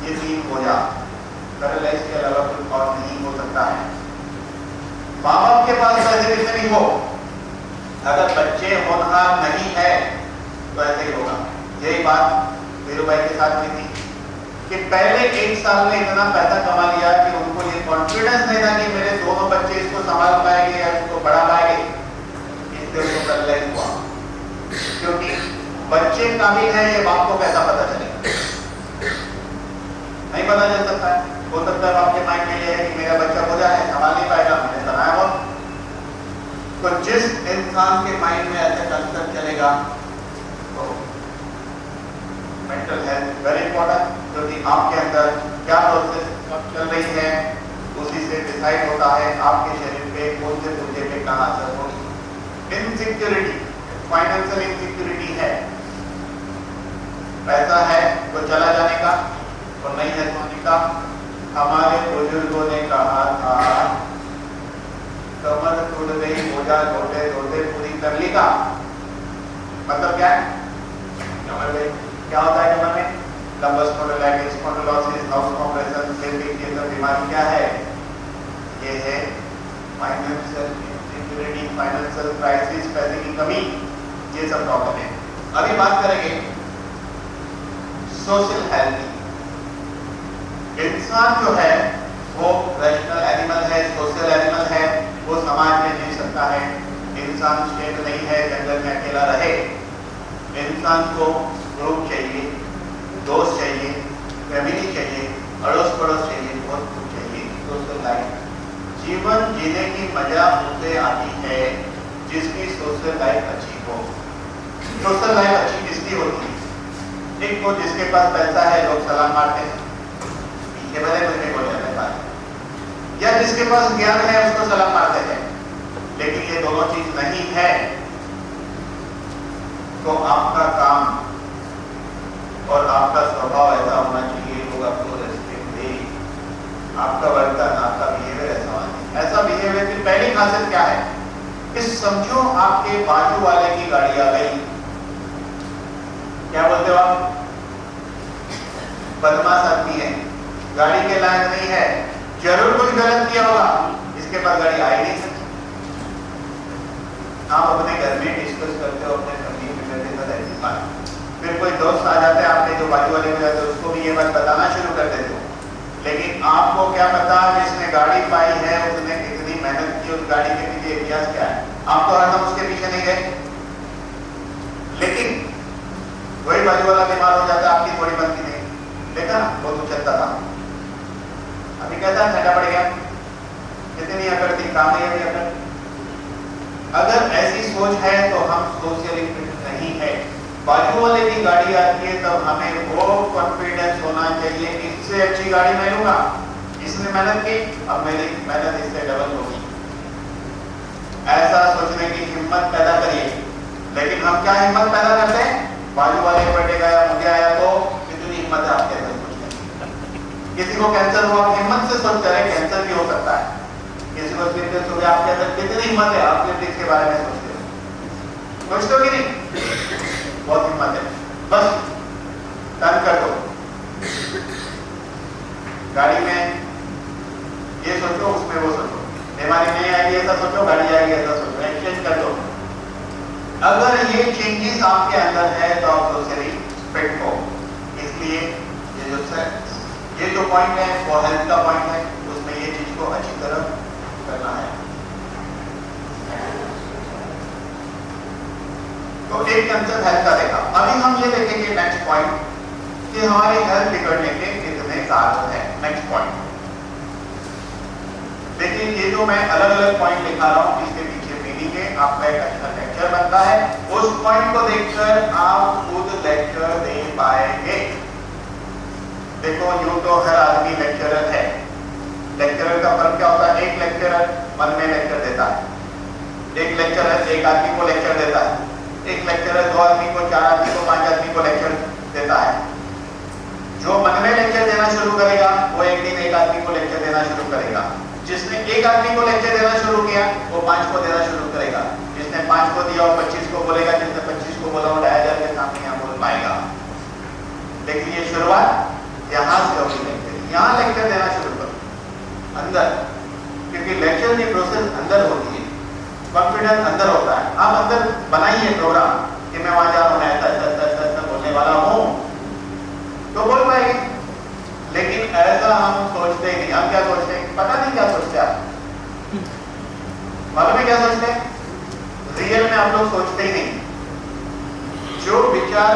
ये 3 बोझा। पैरालाइज के अलावा कुछ और नहीं हो सकता है। माँ बाप के पास पैसे कितने भी हो, अगर बच्चे होनहार नहीं है तो ऐसे ही होगा। यही बात वीरू भाई के साथ में थी कि पहले 1 साल में इतना पैसा कमा लिया कि उनको ये कॉन्फिडेंस नहीं था कि मेरे दोनों बच्चे इसको संभाल पाएंगे या इसको बढ़ा पाएंगे। इसलिए उनको पैरालाइज हुआ। क्योंकि बच्चे काबिल है ये बाप को कैसा पता चलेगा? नहीं पता चल सकता है। हो सकता है आपके माइंड में ये है कि मेरा बच्चा बोझा है, संभाल नहीं पाएगा, मैंने सुनाया बहुत। तो जिस इंसान के माइंड में ऐसा कंसेप्ट चलेगा तो मेंटल हेल्थ वेरी इंपॉर्टेंट, क्योंकि आपके अंदर क्या प्रोसेस चल रही है उसी से डिसाइड होता है आपके शरीर पे कौन से पुर्जे पे कहाँ असर होगी। इनसिक्योरिटी फाइनेंशियल इनसिक्योरिटी है, पैसा है तो चला जाने का और नहीं है सोने का। हमारे बुजुर्गों ने कहा था कमर टूट गई मोजा धोते धोते पूरी कर ली का मतलब क्या है? कमर गई, क्या होता है कमर में? Lumbar spondylitis, spondylosis, nerve compression, slipping, ये सब बीमारी क्या है? ये है फाइनेंशियल इनसिक्योरिटी, फाइनेंशियल क्राइसिस, पैसे की कमी, ये सब प्रॉब्लम है। अभी बात करेंगे सोशल हेल्थ। इंसान जो है वो रैशनल एनिमल है, सोशल एनिमल है, वो समाज में जी सकता है। इंसान स्टेट नहीं है जंगल में अकेला रहे। इंसान को ग्रुप चाहिए, दोस्त चाहिए, फैमिली चाहिए, अड़ोस पड़ोस चाहिए, बहुत कुछ चाहिए। सोशल लाइफ, जीवन जीने की मजा उसे आती है जिसकी सोशल लाइफ अच्छी हो। सोशल लाइफ अच्छी किसकी होती है? एक को जिसके पास पैसा है लोग सलाम मारते हैं, ये भले कुछ नहीं बोले अपने पास, या जिसके पास ज्ञान है उसको सलाम मारते हैं। लेकिन ये दोनों चीज नहीं है तो आपका काम और आपका स्वभाव ऐसा होना चाहिए, लोग आपको रेस्पेक्ट दे, आपका बर्तन, आपका बिहेवियर ऐसा होना चाहिए। ऐसा बिहेवियर की पहली खासियत क्या है कि समझो आपके बाजू वाले की गाड़ी आ गई, क्या बोलते हो आप? बदमाश आदमी है, गाड़ी के लायक नहीं है, जरूर कुछ गलत किया होगा, इसके पास गाड़ी आ ही नहीं सकती। आप अपने घर में डिस्कस करते हो अपने फैमिली मेंबर के साथ ऐसी बात, फिर कोई दोस्त आ जाते हैं आपके जो बाजू वाले में जाते हैं उसको भी ये बात बताना शुरू कर देते हो, लेकिन आपको क्या पता जिसने गाड़ी पाई है उसने कितनी मेहनत की, उस गाड़ी के पीछे इतिहास क्या है। आप तो हरदम उसके पीछे नहीं गए, लेकिन वही बाजू वाला बीमार हो जाता, आपकी थोड़ी बनती नहीं, देखा ना वो तो चलता था, अभी कैसा ठंडा पड़ गया, कितनी अकड़ थी, काम नहीं अभी अकड़। अगर ऐसी सोच है तो हम सोशली फिट नहीं है। बाजू वाले की गाड़ी आती है तब हमें वो कॉन्फिडेंस होना चाहिए कि इससे अच्छी गाड़ी मैं लूंगा, इसने मेहनत की, अब मेरी मेहनत इससे डबल होगी। ऐसा सोचने की हिम्मत पैदा करिए। लेकिन हम क्या हिम्मत पैदा करते हैं? बाजू वाले बर्थडे का मुझे आया तो कितनी हिम्मत है आपके अंदर सोचने। किसी को कैंसर हुआ, हिम्मत से सोच करें कैंसर भी हो सकता है। किसी को स्पिरिट्स हो गया, आपके अंदर कितनी हिम्मत है, आप स्पिरिट्स के बारे में सोचते हो कि नहीं? बहुत हिम्मत है, बस टर्न कर दो गाड़ी में, ये सोचो उसमें वो सोचो, बीमारी नहीं आएगी ऐसा सोचो, गाड़ी आएगी ऐसा सोचो, एक्सचेंज कर दो। अगर ये चेंजेस आपके अंदर है तो आप सोशली फिट हो। इसलिए ये जो पॉइंट है वो हेल्थ का पॉइंट है, उसमें ये चीज को अच्छी तरह करना है। तो एक कंसेप्ट हेल्थ का देखा। अभी हम ये देखेंगे नेक्स्ट पॉइंट कि हमारी हेल्थ बिगड़ने के कितने कारण हैं। नेक्स्ट पॉइंट देखिए, ये जो मैं अलग अलग पॉइंट लिखा रहा हूं इसके पीछे मीनिंग है, आपका एक अच्छा लेक्चर बनता है। उस पॉइंट को देखकर आप खुद लेक्चर दे पाएंगे। देखो यूं तो हर आदमी लेक्चरर है, लेक्चरर का फर्क क्या होता है? एक लेक्चरर मन में लेक्चर देता है, एक लेक्चरर एक आदमी को लेक्चर देता है, एक लेक्चरर 2 आदमी को, 4 आदमी को, 5 आदमी को लेक्चर देता है। जो मन में लेक्चर देना शुरू करेगा वो एक दिन एक आदमी को लेक्चर देना शुरू करेगा। जिसने एक आदमी को लेक्चर देना शुरू किया वो 5 को देना शुरू करेगा। जिसने 5 को दिया वो 25 को बोलेगा, जिसने 25 को बोला वो 2500 के सामने यहाँ बोल पाएगा। लेकिन ये शुरुआत यहाँ से होगी, लेक्चर यहाँ लेक्चर देना शुरू करो अंदर, क्योंकि लेक्चर की प्रोसेस अंदर होती है, कॉन्फिडेंस अंदर होता है। आप अंदर बनाइए प्रोग्राम कि मैं वहां जा रहा हूं, ऐसा बोलने वाला हूं तो बोल पाएंगे। लेकिन ऐसा हम सोचते ही नहीं। हम क्या सोचते हैं? पता नहीं क्या सोचते आप, मालूम है क्या सोचते हैं? रियल में आप लोग सोचते ही नहीं। जो विचार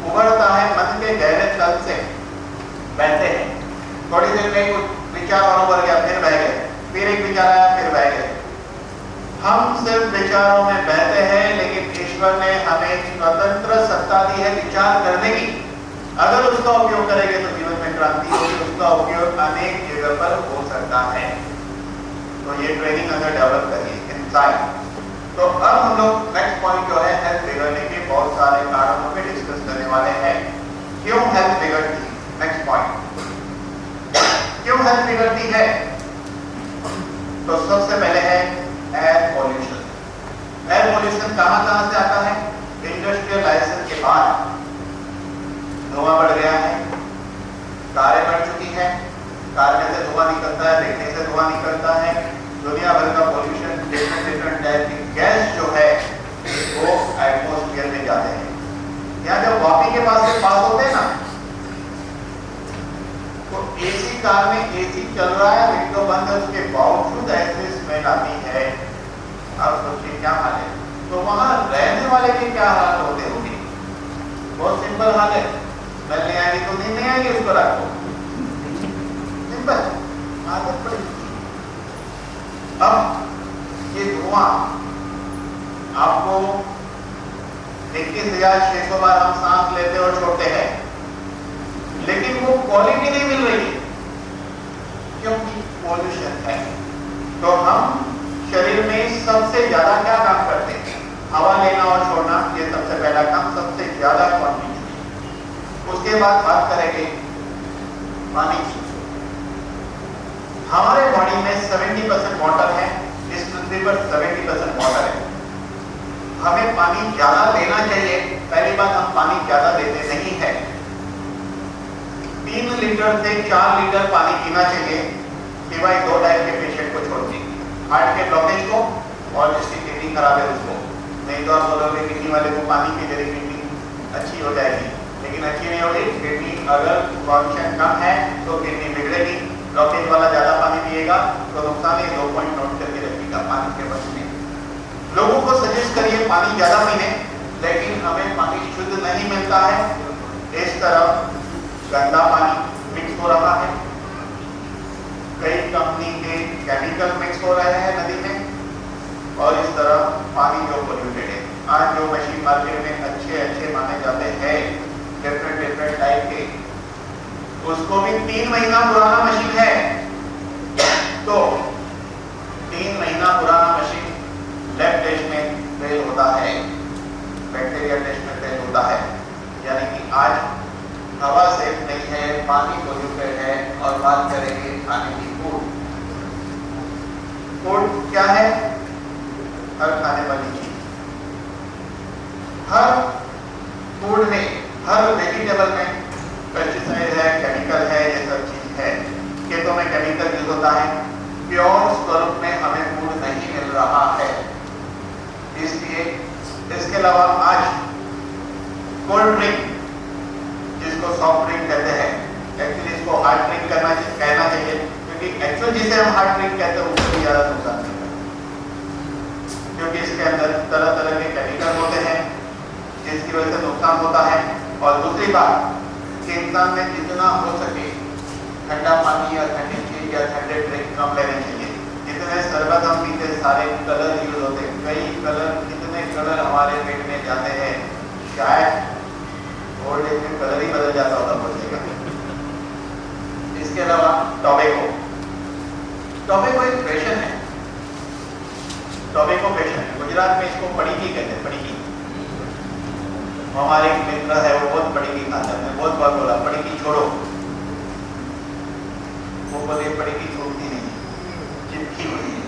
उभरता है मन के गहरे तल से, बहते हैं, थोड़ी देर में कुछ विचार और उभर गया, फिर बह गए, फिर एक विचार आया, फिर बह गए। हम सिर्फ विचारों में बहते हैं, लेकिन ईश्वर ने हमें स्वतंत्र सत्ता दी है विचार करने की। अगर उसका उपयोग करेंगे तो जीवन में क्रांति होगी, उसका उपयोग अनेक जगह पर हो सकता है। तो ये ट्रेनिंग अगर डेवलप करिए इनसाइड। तो अब हम लोग नेक्स्ट पॉइंट जो है हेल्थ पॉल्यूशन कहां से आता है? इंडस्ट्रियलाइजेशन के बाद धुआं बढ़ गया है, कारें बढ़ चुकी है, कार में से धुआं निकलता है, बैठने से धुआं निकलता है, दुनिया भर का पॉल्यूशन, डिफरेंट टाइप की गैस जो है वो एटमॉस्फेयर में जाते हैं। यहाँ जब वापी के पास से पास होते हैं ना, तो एसी कार में एसी चल रहा है, विंडो बंद है, उसके बावजूद ऐसे स्मेल आती है। आप सोचिए क्या हाल है। तो वहां रहने वाले के क्या हाल होते होंगे? बहुत सिंपल हाल है, स्मेल नहीं आएगी तो नींद नहीं आएगी, उसको रखो, सिंपल आदत पड़ी। अब ये धुआं आपको 21,600 बार हम सांस लेते और छोड़ते हैं, लेकिन वो क्वालिटी नहीं मिल रही क्योंकि पॉल्यूशन है। तो हम शरीर में सबसे ज्यादा क्या काम करते हैं? हवा लेना और छोड़ना, ये सबसे पहला काम, सबसे ज्यादा क्वांटिटी। उसके बाद बात करेंगे पानी की। हमारे बॉडी में 70% वाटर है, इस पृथ्वी पर 70% वाटर है। हमें पानी ज्यादा लेना चाहिए। पहली बात, हम पानी ज्यादा लेते नहीं है। 3 लीटर से 4 लीटर पानी पीना चाहिए, सिवाय 2 टाइप के पेशेंट को छोड़ के, हार्ट के ब्लॉकेज को और जिसकी किडनी खराब है उसको। नहीं तो आप बोलोगे किडनी वाले को पानी पी दे, किडनी अच्छी हो जाएगी, लेकिन अच्छी नहीं होगी। किडनी अगर फंक्शन कम है तो किडनी बिगड़ेगी। ब्लॉकेज वाला ज्यादा पानी पिएगा तो नुकसान है। 2 पॉइंट नोट करके रखिएगा पानी के बचने। लोगों को सजेस्ट करिए पानी ज्यादा पीने, लेकिन हमें पानी शुद्ध नहीं मिलता है। इस तरफ गंदा पानी मिक्स हो रहा है, कई कंपनी के केमिकल मिक्स हो रहे हैं नदी में, और इस तरह पानी जो पोल्यूटेड है। आज जो मशीन मार्केट में अच्छे माने जाते हैं डिफरेंट टाइप के, उसको भी 3 महीना पुराना मशीन है। तो 3 महीना पुराना मशीन लैब टेस्ट में फेल होता है, बैक्टीरिया टेस्ट में फेल होता है। यानी कि आज हवा सेफ नहीं है, पानी पोल्यूटेड है। और बात करेंगे खाने की। फूड क्या है? हर खाने वाली चीज, हर फूड में, हर वेजिटेबल में पेस्टिसाइड है, केमिकल है, ये सब चीज है। खेतों में केमिकल यूज होता है, प्योर स्वरूप में हमें फूड नहीं मिल रहा है। इसलिए इसके अलावा आज कोल्ड ड्रिंक, जिसको सॉफ्ट ड्रिंक कहते हैं, एक्चुअली इसको हार्ड ड्रिंक कहना चाहिए, क्योंकि एक्चुअल जिसे हम हार्ड ड्रिंक कहते हैं उससे भी ज्यादा नुकसान करता है, क्योंकि इसके अंदर तरह के केमिकल होते हैं जिसकी वजह से नुकसान होता है। और दूसरी बात कि इंसान में जितना हो सके ठंडा पानी या ठंडी चीज या ठंडे ड्रिंक कम लेने चाहिए। जितने शरबत हम पीते सारे कलर यूज होते हैं, कई कलर, कितने कलर हमारे पेट में जाते हैं, शायद ओल्ड एज में कलर ही बदल जाता होता बोलेगा। इसके अलावा टोबैको एक फैशन है, टोबैको फैशन है। गुजरात में इसको पड़ीकी कहते हैं, पड़ीकी। हमारे एक मित्र है, वो बहुत पड़ीकी खाता है। बहुत बार बोला पड़ीकी छोड़ो, वो बोले पड़ीकी छोड़ती नहीं, चिपकी हुई है।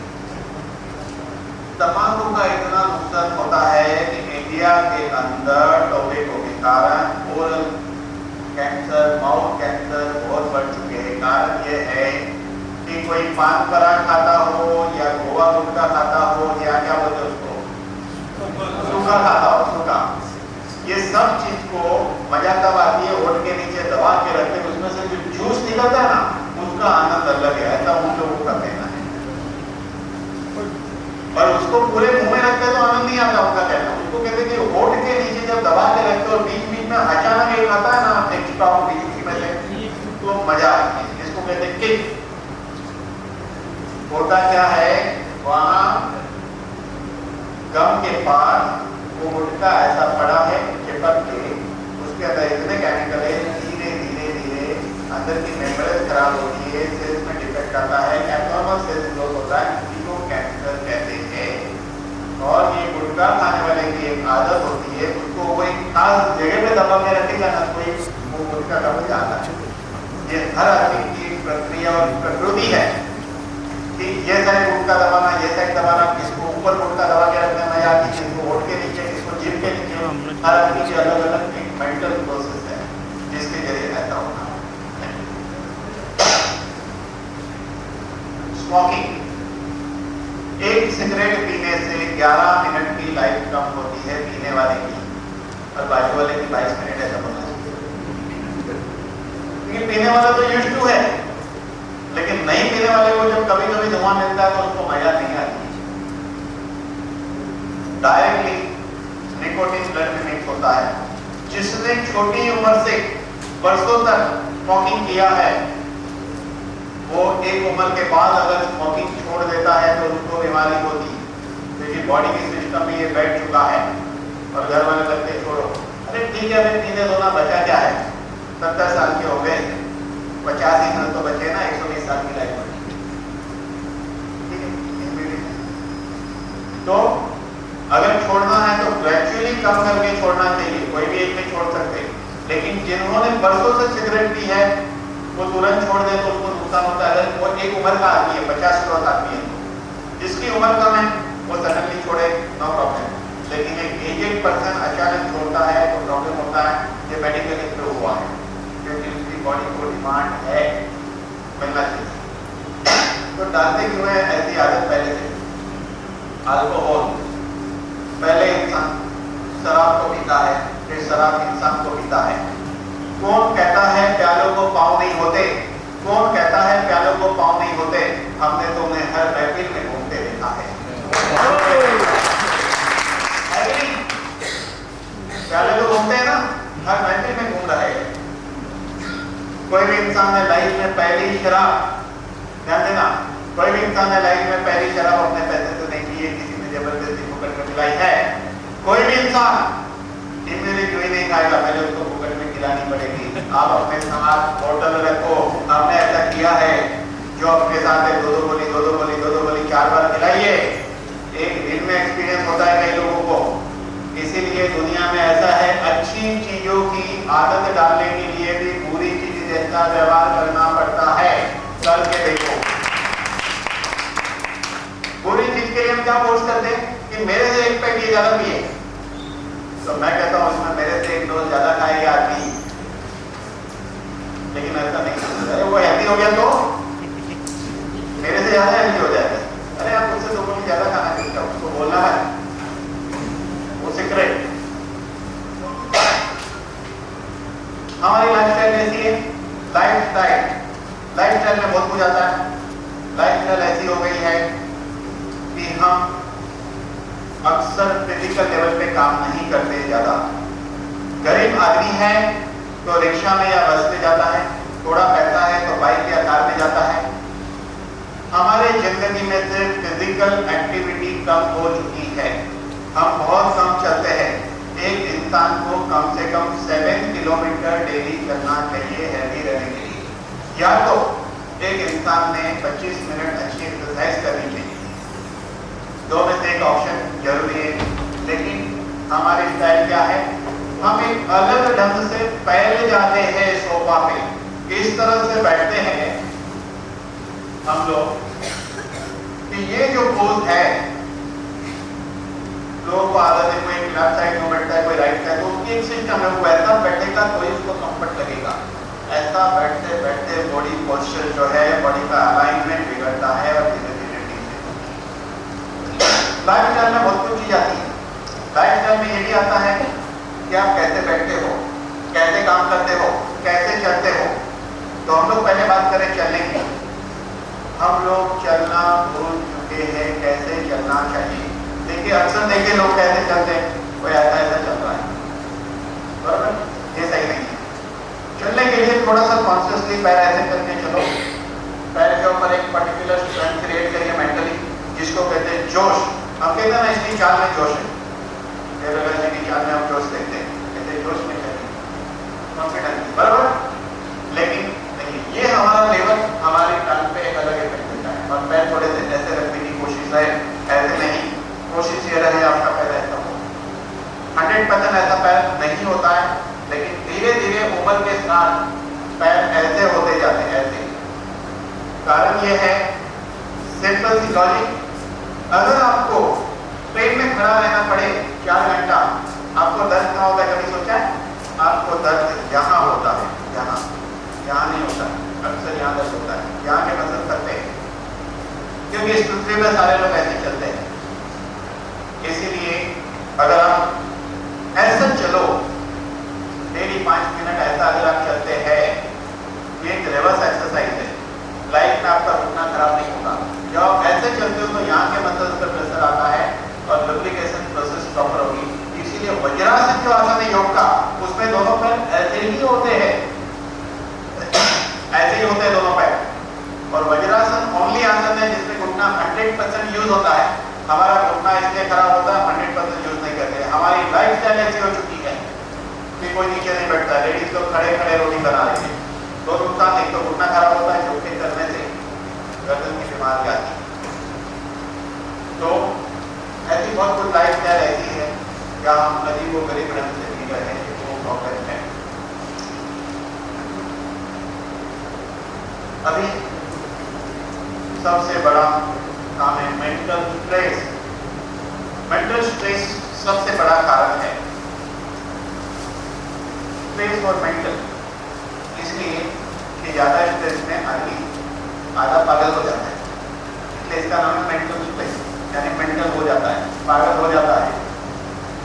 तंबाकू का इतना नुकसान होता है कि इंडिया के अंदर टोबैको के कारण ओरल कैंसर, माउथ कैंसर बहुत बढ़ चुके हैं। कारण ये है कि कोई पान पराग खाता हो या गोवा गुटखा खाता हो या क्या बोलते उसको, सूखा खाता हो, सूखा। ये सब चीज को मजा तब आती है होठ के नीचे दबा के रखते, उसमें से जो जूस निकलता है ना, उसका आनंद अलग है। ऐसा उन लोगों का कहना है। और उसको पूरे मुंह में रखते तो आनंद नहीं आता उनका कहना। उसको कहते कि होठ के नीचे जब दबा के रखते और बीच बीच में अचानक एक आता है ना एक्स्ट्रा बीच में से, तो मजा आती है। इसको कहते हैं किक। होता क्या है, वहां गम के पास वो गुटखा ऐसा पड़ा है चिपक के, उसके अंदर इतने केमिकल है, धीरे धीरे धीरे अंदर की मेम्ब्रेन खराब होती है, सेल्स में डिफेक्ट आता है, एब्नॉर्मल सेल्स ग्रोथ होता है, इसी को कैंसर कहते हैं। और ये गुटखा खाने वाले की एक आदत होती है, उसको वो एक खास जगह पे दबा के रखेगा ना कोई, वो गुटखा का मजा आता है। ये हर आदमी की प्रक्रिया और प्रकृति है कि ये साइड गुटखा दबाना, ये साइड दबाना, किसको ऊपर गुटखा दबा के रखने में मजा आती है, किसको हर आदमी की अलग अलग एक मेंटल प्रोसेस है जिसके जरिए ऐसा होता है। स्मोकिंग, एक सिगरेट पीने से 11 मिनट की लाइफ कम होती है पीने वाले की, और बाजू वाले की 22 मिनट ऐसा बोलना चाहिए। क्योंकि पीने वाला तो यूज्ड टू है, लेकिन नहीं पीने वाले को जब कभी कभी धुआं मिलता है तो उसको मजा नहीं आती। डायरेक्टली निकोटीन ब्लड में मिक्स होता है। जिसने छोटी उम्र से वर्षों तक स्मोकिंग किया है, वो एक उम्र के बाद अगर स्मोकिंग छोड़ देता है तो उसको बीमारी होती, क्योंकि बॉडी के सिस्टम में ये बैठ चुका है। और घर वाले लगते छोड़ो, अरे ठीक है भाई पीने दो ना, बचा क्या है, 70 साल के हो गए, 85 साल तो बचे ना, 120 साल की लाइफ बची। ठीक है, तो अगर छोड़ना है तो ग्रेजुअली कम करके छोड़ना चाहिए, कोई भी एक में छोड़ सकते। लेकिन जिन्होंने वर्षों से सिगरेट पी है वो तुरंत छोड़ दे तो उसको नुकसान होता है। अगर वो एक उम्र का आदमी है, 50 आदमी है, जिसकी उम्र कम है वो सडनली छोड़े, नो प्रॉब्लम। लेकिन एक एजेड पर्सन अचानक छोड़ता है तो प्रॉब्लम होता है। ये मेडिकली प्रूव हुआ है, क्योंकि उसकी बॉडी को डिमांड है मिलना चाहिए। तो डालते क्यों है ऐसी आदत पहले से? अल्कोहल, पहले इंसान शराब को पीता है, फिर शराब इंसान को पीता है। कौन कहता है प्यालों को पाँव नहीं होते? कौन कहता है प्यालों को पाँव नहीं होते? हमने तो उन्हें हर महफिल में घूमते देखा है। प्याले तो घूमते हैं ना, हर महफिल में घूम रहे हैं। कोई भी इंसान ने लाइफ में पहली शराब, ध्यान देना, कोई भी इंसान ने लाइफ में पहली शराब अपने पैसे से नहीं पी है, किसी ने जबरदस्ती पकड़ कर पिलाई है। कोई भी इंसान इमली क्यों नहीं खाएगा, पहले उसको पकड़ में खिलानी पड़ेगी। आप अपने साथ होटल रखो, हमने ऐसा किया है, जो अपने साथ है दो दो गोली 4 बार खिलाइए। एक दिन में एक्सपीरियंस होता है कई लोगों को। इसीलिए दुनिया में ऐसा है, अच्छी चीजों की आदत डालने के लिए भी बुरी चीज जैसा व्यवहार करना पड़ता है। करके देखो, बुरी चीज के लिए हम क्या फोर्स करते हैं कि मेरे से एक पैक ये ज्यादा पिए, तो मैं कहता हूं इसमें मेरे से एक डोज ज्यादा खाएगा आदमी। लेकिन ऐसा नहीं, अरे वो हैप्पी हो गया तो मेरे से ज्यादा हैप्पी हो जाएगा। अरे आप उससे 2 गोली ज्यादा खाना चाहते हो, उसको बोलना है वो सीक्रेट। हमारी लाइफस्टाइल ऐसी है, लाइफस्टाइल में बहुत कुछ आता है। लाइफस्टाइल ऐसी हो गई है कि हम अक्सर फिजिकल लेवल पे काम नहीं करते ज्यादा। गरीब आदमी है तो रिक्शा में या बस में जाता है, थोड़ा पैसा है तो बाइक या कार में जाता है। हमारे जिंदगी में से फिजिकल एक्टिविटी कम हो चुकी है, हम बहुत कम चलते हैं। एक इंसान को कम से कम 7 किलोमीटर डेली चलना चाहिए हेल्दी रहने के लिए, या तो एक इंसान ने 25 मिनट अच्छी एक्सरसाइज करनी चाहिए। 2 में से एक ऑप्शन जरूरी है। लेकिन हमारी स्टाइल क्या है, हम एक अलग ढंग से पहले जाते हैं सोफा पे, इस तरह से बैठते हैं हम लोग कि ये जो पोज है, लोगों को आदत है, कोई लेफ्ट साइड में बैठता है, कोई राइट साइड, तो उसकी एक सिस्टम है, वो ऐसा बैठेगा तो ही उसको कंफर्ट लगेगा। ऐसा बैठते बैठते बॉडी पोस्चर जो है, बॉडी का अलाइनमेंट बिगड़ता है और धीरे धीरे लाइफस्टाइल में बहुत कुछ चीज आती है। लाइफस्टाइल में ये भी आता है कि आप कैसे बैठते हो, कैसे काम करते हो, कैसे चलते हो। तो हम लोग पहले बात करें चलने की। हम लोग चलना भूल चुके हैं, कैसे चलना चाहिए। देखिए अक्सर देखिए लोग कैसे चलते हैं, कोई ऐसा चल रहा है, बराबर, ये सही नहीं है। चलने के लिए थोड़ा सा कॉन्शियसली पैर ऐसे करके चलो, पैर के ऊपर एक पर्टिकुलर स्ट्रेंथ क्रिएट करिए मेंटली, जिसको कहते हैं जोश। हम कहते हैं ना इसकी चाल में जोश है, की चाल में हम जोश देखते हैं, कहते जोश में चलते कॉन्फिडेंस, बराबर। लेकिन नहीं, ये हमारा लेवल हमारी टांग पे एक अलग इफेक्ट देता है। और पैर थोड़े से ऐसे रखने की कोशिश है, ऐसे नहीं, कोशिश ये रहे आपका पैर ऐसा हो। 100% ऐसा पैर नहीं होता है, लेकिन धीरे धीरे उम्र के साथ पैर ऐसे होते जाते हैं, ऐसे। कारण ये है सिंपल सी लॉजिक, अगर आपको ट्रेन में खड़ा रहना पड़े 4 घंटा, आपको दर्द ना होगा दोनों पैर ऐसे ही होते हैं, ऐसे ही होते हैं दोनों पैर। और वज्रासन ओनली आसन है जिसमें घुटना 100% यूज होता है। हमारा घुटना इसलिए खराब होता है, 100% यूज नहीं करते। हमारी लाइफ स्टाइल ऐसी हो चुकी है कि कोई नीचे नहीं बैठता, लेडीज लोग खड़े खड़े रोटी बना रही है। दो नुकसान, एक तो घुटना खराब होता है, झुक के करने से गर्दन की बीमारी आती है। तो ऐसी बहुत कुछ लाइफ स्टाइल ऐसी है क्या हम अजीब व गरीब ढंग से जी रहे हैं, वो प्रॉब्लम है। अभी सबसे बड़ा काम है मेंटल स्ट्रेस। मेंटल स्ट्रेस सबसे बड़ा कारण है। स्ट्रेस और मेंटल इसलिए कि ज्यादा स्ट्रेस में आदमी आधा पागल हो जाता है, इसलिए इसका नाम है मेंटल स्ट्रेस, यानी मेंटल हो जाता है, पागल हो जाता है।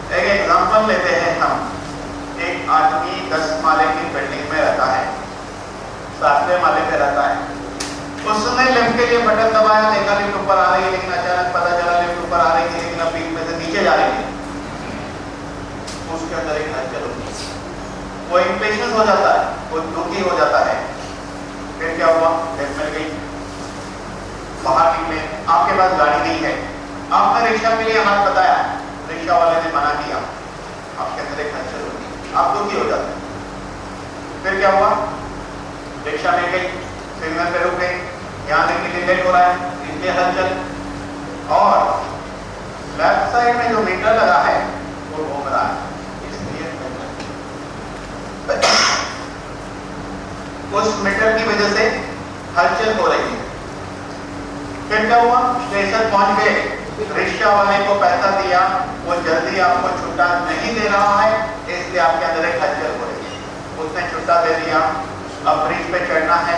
एक एग्जांपल लेते हैं हम। एक आदमी 10 माले की बिल्डिंग में रहता है, 7वें माले पे रहता है। उसने लिफ्ट के लिए बटन दबाया, देखा लिफ्ट ऊपर आ रही है, लेकिन अचानक पता चला लिफ्ट ऊपर आ रही थी लेकिन अब लिफ्ट में से नीचे जा रही है। उसके अंदर एक हलचल होती है, वो इंपेशेंस हो जाता है, वो दुखी हो जाता है। फिर क्या हुआ, लिफ्ट मिल गई, बाहर निकले, आपके पास गाड़ी नहीं है, आपने रिक्शा के लिए हाथ बताया, रिक्शा वाले ने मना किया, आपके अंदर एक हलचल होती है, आप दुखी हो जाते हैं। फिर क्या हुआ, रिक्शा में गई, सिग्नल पे रुक गई, यहाँ देखने के लिए लेट हो रहा है, इसलिए हलचल। और लेफ्ट साइड में जो मीटर लगा है वो घूम रहा है, इसलिए उस मीटर की वजह से हलचल हो रही है। फिर क्या हुआ, स्टेशन पहुंच गए, रिक्शा वाले को पैसा दिया, वो जल्दी आपको छुट्टा नहीं दे रहा है, इसलिए आपके अंदर एक हलचल हो रही है। उसने छुट्टा दे दिया, अब ब्रिज पे चढ़ना है,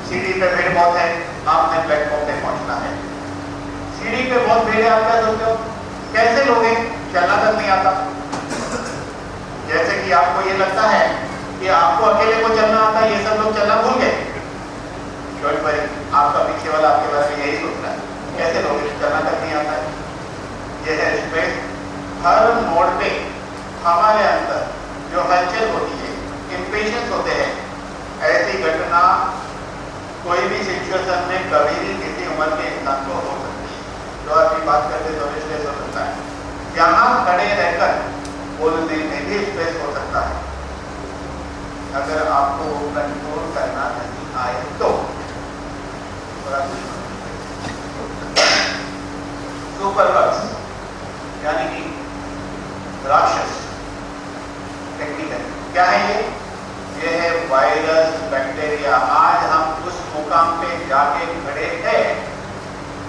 सीढ़ी पे भीड़ बहुत है, आपने प्लेटफॉर्म पे पहुंचना है। सीढ़ी पे बहुत भीड़ है, आप क्या सोचते हो, कैसे लोगे, चलना तक नहीं आता। जैसे कि आपको ये लगता है कि आपको अकेले को चलना आता है, ये सब लोग चलना भूल गए। डोंट वरी, आपका पीछे वाला आपके बारे में यही सोच रहा है, कैसे लोगे, चलना तक नहीं आता है। ये है स्ट्रेस। हर मोड़ पे हमारे अंदर जो हलचल होती है, इंपेशेंस होते हैं, ऐसी घटना कोई भी सिचुएशन में कभी भी किसी उम्र के इंसान को हो सकती है। जो आदमी बात करते तो स्ट्रेस हो सकता है, यहाँ खड़े रहकर बोलने में भी स्ट्रेस हो सकता है। अगर आपको कंट्रोल करना नहीं आए तो सुपरबग्स यानी कि राक्षस टेक्निकल क्या है ये है वायरस, बैक्टीरिया। आज हम उस मुकाम पे जाके खड़े हैं।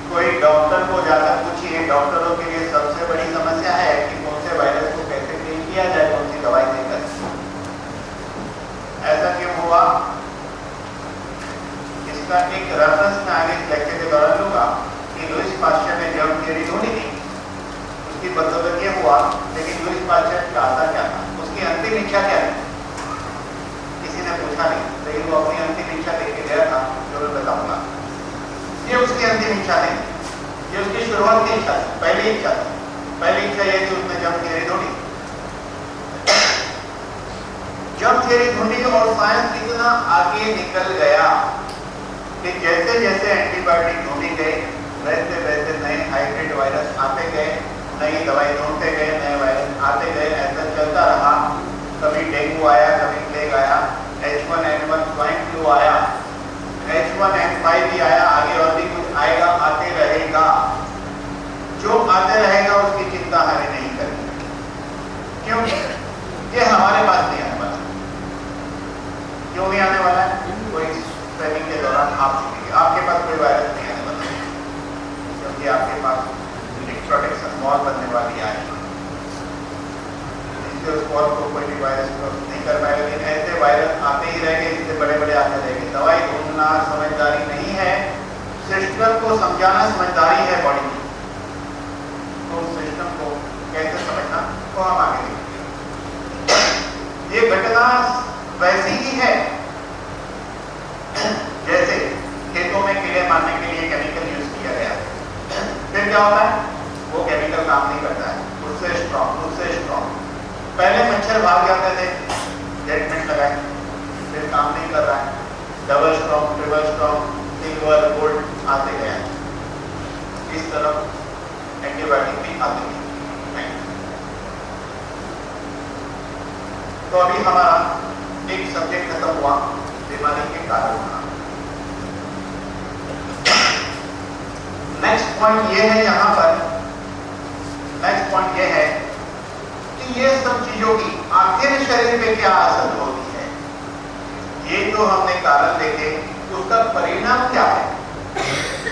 कोई डॉक्टर को जाकर पूछिए, डॉक्टरों के लिए सबसे बड़ी समस्या है कि कौन से वायरस को कैसे ट्रीट किया जाए, कौन सी दवाई देकर। ऐसा क्यों हुआ, इसका एक रेफरेंस मैं आगे इस लेक्चर के दौरान लूंगा कि लुईस पाश्चर ने जर्म थ्योरी ढूंढी थी, उसकी बदौलत ये हुआ, लेकिन लुईस पाश्चर चाहता क्या था, उसकी अंतिम इच्छा क्या थी, किसी ने पूछा नहीं, लेकिन वो अपनी अंतिम इच्छा लेके गया था, जो मैं बताऊंगा। ये उसकी अंतिम इच्छा नहीं, ये उसकी शुरुआत की इच्छा थी, पहली इच्छा थी। पहली इच्छा ये थी, उसने जर्म थ्योरी ढूंढी। जर्म थ्योरी ढूंढी और साइंस इतना आगे निकल गया कि जैसे जैसे एंटीबायोटिक ढूंढी गई, वैसे वैसे नए हाइब्रिड वायरस आते गए, नई दवाई ढूंढते गए, नए वायरस आते गए, ऐसा चलता रहा। कभी डेंगू आया, कभी प्लेग आया, H1N1 स्वाइन फ्लू आया, H1N5 भी आया, आगे और भी कुछ आएगा, आते रहेगा। जो आते रहेगा उसकी चिंता हमें नहीं करनी, क्योंकि ये हमारे पास नहीं आने वाला। क्यों नहीं आने वाला है, कोई ट्रेनिंग के दौरान आप सीखेंगे, आपके पास कोई वायरस नहीं आने वाला, क्योंकि आपके पास एक प्रोटेक्शन वॉल बनने वाली है। उस वॉल को कोई भी वायरस नहीं कर पाएगा, लेकिन ऐसे वायरस आते ही रहेंगे, इससे बड़े बड़े आते रहेंगे। दवाई ढूंढना समझदारी नहीं है, सिस्टम को समझाना समझदारी है बॉडी की। तो सिस्टम को कैसे समझना, तो हम आगे देखेंगे। ये घटना वैसी ही है जैसे खेतों में कीड़े मारने के लिए केमिकल यूज किया गया, फिर क्या होता है, वो केमिकल काम नहीं करता है, उससे स्ट्रॉन्ग। पहले मच्छर भाग जाते थे, double strong, triple strong, silver, gold आते गए। इस तरफ एंटीबायोटिक भी आते गए। तो अभी हमारा एक सब्जेक्ट खत्म हुआ, बीमारी के कारण। नेक्स्ट पॉइंट ये है, यहां पर नेक्स्ट पॉइंट ये है कि ये सब चीजों की आखिर शरीर पे क्या असर होती है। ये जो हमने कारण देखे उसका परिणाम क्या है,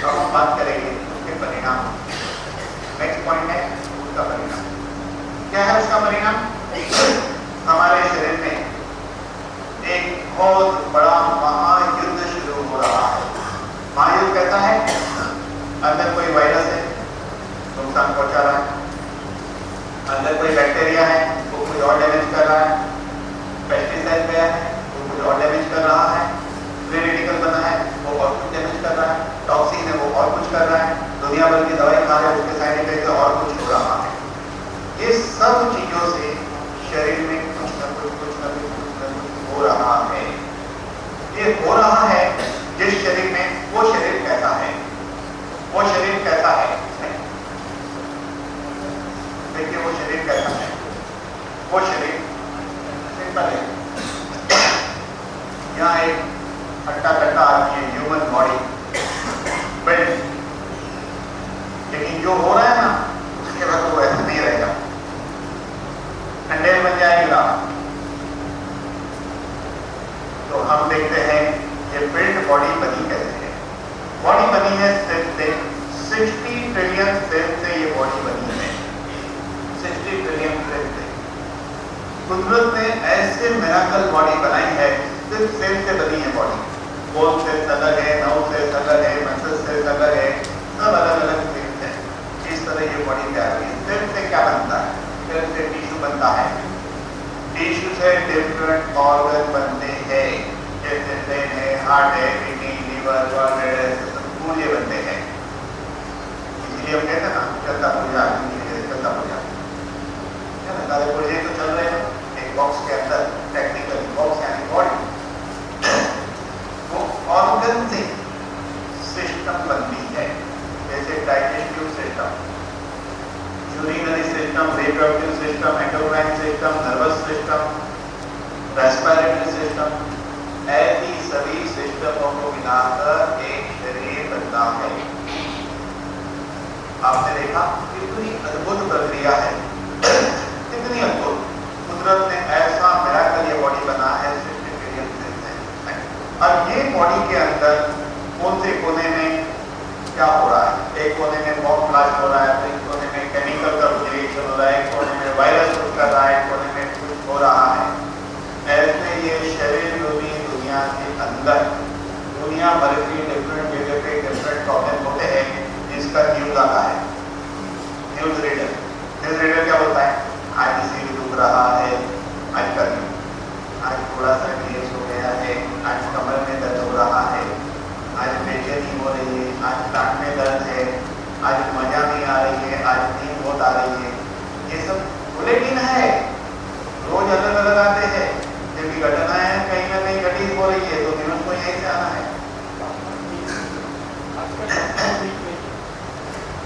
तो हम बात करेंगे उसके परिणाम। नेक्स्ट पॉइंट है उसका परिणाम क्या है। उसका परिणाम हमारे शरीर में एक बहुत बड़ा महायुद्ध शुरू हो रहा है। महायुद्ध कहता है अंदर कोई वायरस है, नुकसान पहुंचा रहा है, अंदर कोई बैक्टीरिया है वो कुछ और डैमेज कर रहा है, पेस्टिसाइड गया है वो कुछ और डैमेज कर रहा है, फ्री रेडिकल बना है वो और कुछ डैमेज कर रहा है, टॉक्सिन है वो और कुछ कर रहा है, दुनिया भर की दवाई खा रहे हैं उसके साइड इफेक्ट और कुछ हो रहा है। ये सब चीजों से शरीर में कुछ न कुछ हो रहा है। ये हो रहा है जिस शरीर में, वो शरीर कैसा है, वो शरीर कैसा है, देखिए वो शरीर कैसा है। वो शरीर सिंपल है, यहाँ एक हट्टा कट्टा आदमी है, ह्यूमन बॉडी बिल्ड, लेकिन जो हो रहा है ना उसके बाद वो ऐसा नहीं रहेगा, खंडेर बन जाएगा। तो हम देखते हैं ये बिल्ड बॉडी बनी कैसे है। बॉडी बनी है सेल से, 60 ट्रिलियन सेल से ये बॉडी बनी है, 60 ट्रिलियन सेल से। कुदरत ने ऐसे मिराकल बॉडी बनाई है, सिर्फ सेल से बनी है बॉडी। बोन सेल्स अलग है, नर्व सेल्स अलग है, मसल सेल्स अलग है, सब अलग अलग सेल्स है। इस तरह ये बॉडी तैयार हुई। सेल से क्या बनता है, सेल से टिश्यू बनता है, टिश्यू से डिफरेंट ऑर्गन बनते हैं, जैसे ब्रेन है, हार्ट है, किडनी, लीवर, गॉलब्लैडर, पूरे बनते हैं। इसलिए हम कहते हैं ना चलता पूजा, चलता पूजा है ना, सारे पुर्जे तो चल रहे हैं एक बॉक्स के अंदर, टेक्निकल बॉक्स यानी बॉडी। वो ऑर्गन से सिस्टम बनती है, जैसे digestive system, urinary system, reproductive system, endocrine system, nervous system, respiratory system, ऐसी सभी सिस्टमों को मिलाकर एक शरीर बनता है। आपने देखा कितनी अद्भुत प्रक्रिया है, कितनी अद्भुत। कुदरत ने ऐसा मिराकल ये बॉडी बना है, 60 ट्रिलियन सेल्स है। अब ये बॉडी के अंदर कौन से कोने में क्या हो रहा है, एक कोने में बॉम्ब ब्लास्ट हो रहा है, एक कोने में केमिकल का रिएक्शन हो रहा है, एक कोने में वायरस कुछ कर रहा है, एक कोने में कुछ हो रहा है। ऐसे ये शरीर दुनिया के अंदर दुनिया भर की डिफरेंट जगह पे डिफरेंट प्रॉब्लम होते हैं, जिसका न्यूज आता है, न्यूज रीडर। न्यूज रीडर क्या बोलता है, आज किसी को दुख रहा है, आज का न्यूज, आज थोड़ा सा गैस हो गया है, आज कमर में दर्द हो रहा है, आज बेचैनी हो रही है, आज पेट में दर्द है, आज मजा नहीं आ रही है, आज नींद बहुत आ रही है। ये सब बुलेटिन है, रोज अलग अलग आते हैं। जब घटनाएं कहीं ना कहीं घटित हो रही है तो न्यूज को यही से आना है।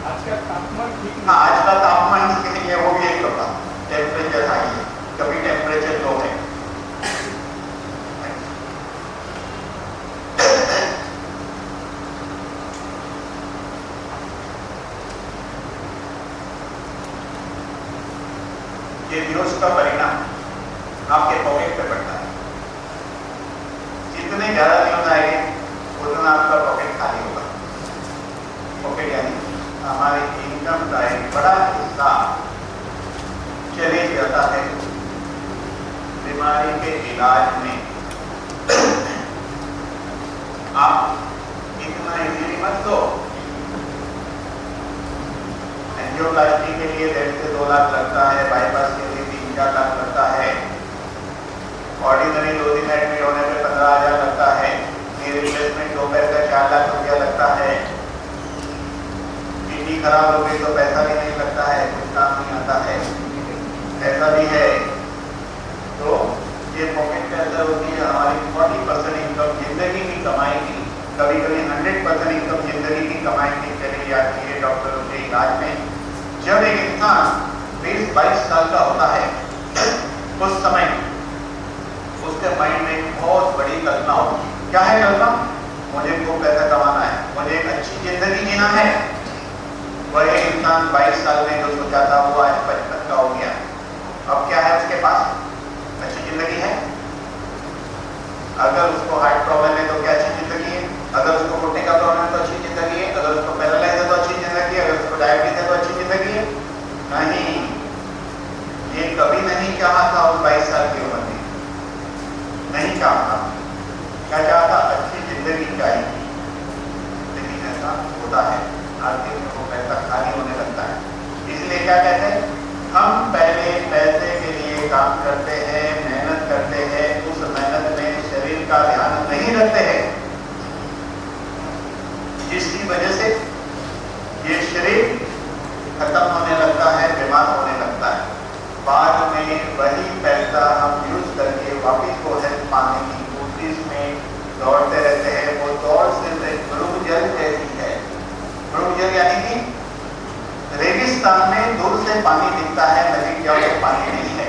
आज का तापमान ठीक है, वो भी एक होगा, टेम्परेचर हाई है, कभी टेम्परेचर लो है। ये न्यूज का परिणाम आपके पॉकेट पे पड़ता है। जितने ज्यादा न्यूज आएंगे उतना आपका पॉकेट खाली होगा। पॉकेट यानी हमारे इनकम का एक बड़ा हिस्सा चले जाता है बीमारी के इलाज में। आप इतना इजीली मत दो। एंजियोप्लास्टी के लिए 1.5 से 2 लाख लगता है, बाईपास के लिए 3-4 लाख लगता है, ऑर्डिनरी 2 दिन एडमिट होने में 15,000 लगता है, रिप्लेसमेंट 2 पैर का 4 लाख रुपया लगता है। किडनी खराब हो गई तो पैसा भी नहीं लगता है, कुछ काम नहीं आता है, ऐसा भी है। तो ये पॉकेट के अंदर होती है हमारी 40% इनकम जिंदगी की कभी कभी 100% इनकम जिंदगी की कमाई की चली जाती है डॉक्टरों के इलाज में। जब एक इंसान 20-22 साल का होता है उस समय उसके माइंड में एक बहुत बड़ी कल्पना होती है। क्या है कल्पना? मुझे खूब पैसा कमाना है, मुझे एक अच्छी जिंदगी जीना है। वह इंसान 22 साल में जो सोचा था वो आज 55 का हो गया। अब क्या है उसके पास? अच्छी जिंदगी है। अगर उसको हार्ट प्रॉब्लम है तो क्या अच्छी जिंदगी है? अगर उसको घुटने का प्रॉब्लम है तो अच्छी जिंदगी है। अगर उसको पैरालाइज है तो अच्छी जिंदगी है। अगर उसको डायबिटीज है तो अच्छी जिंदगी है? नहीं, ये कभी नहीं चाहा था उस 22 साल की उम्र में, नहीं चाहता। क्या चाहता? अच्छी जिंदगी चाहिए। लेकिन ऐसा होता है, आखिर में वो पैसा खाली होने लगता है। इसलिए क्या कहते हैं, हम पहले पैसे के लिए काम करते हैं, मेहनत करते हैं, उस मेहनत में शरीर का ध्यान नहीं रखते हैं, जिसकी वजह से ये शरीर खत्म होने लगता है, बीमार होने लगता है। बाद में वही पैसा हम यूज करके वापिस को हेल्थ पाने की कोशिश में दौड़ते रहते हैं। वो दौड़ सिर्फ एक मरुभूजल जैसी है। मरुभूजल यानी कि रेगिस्तान में दूर से पानी दिखता है, नदी के आगे पानी नहीं है।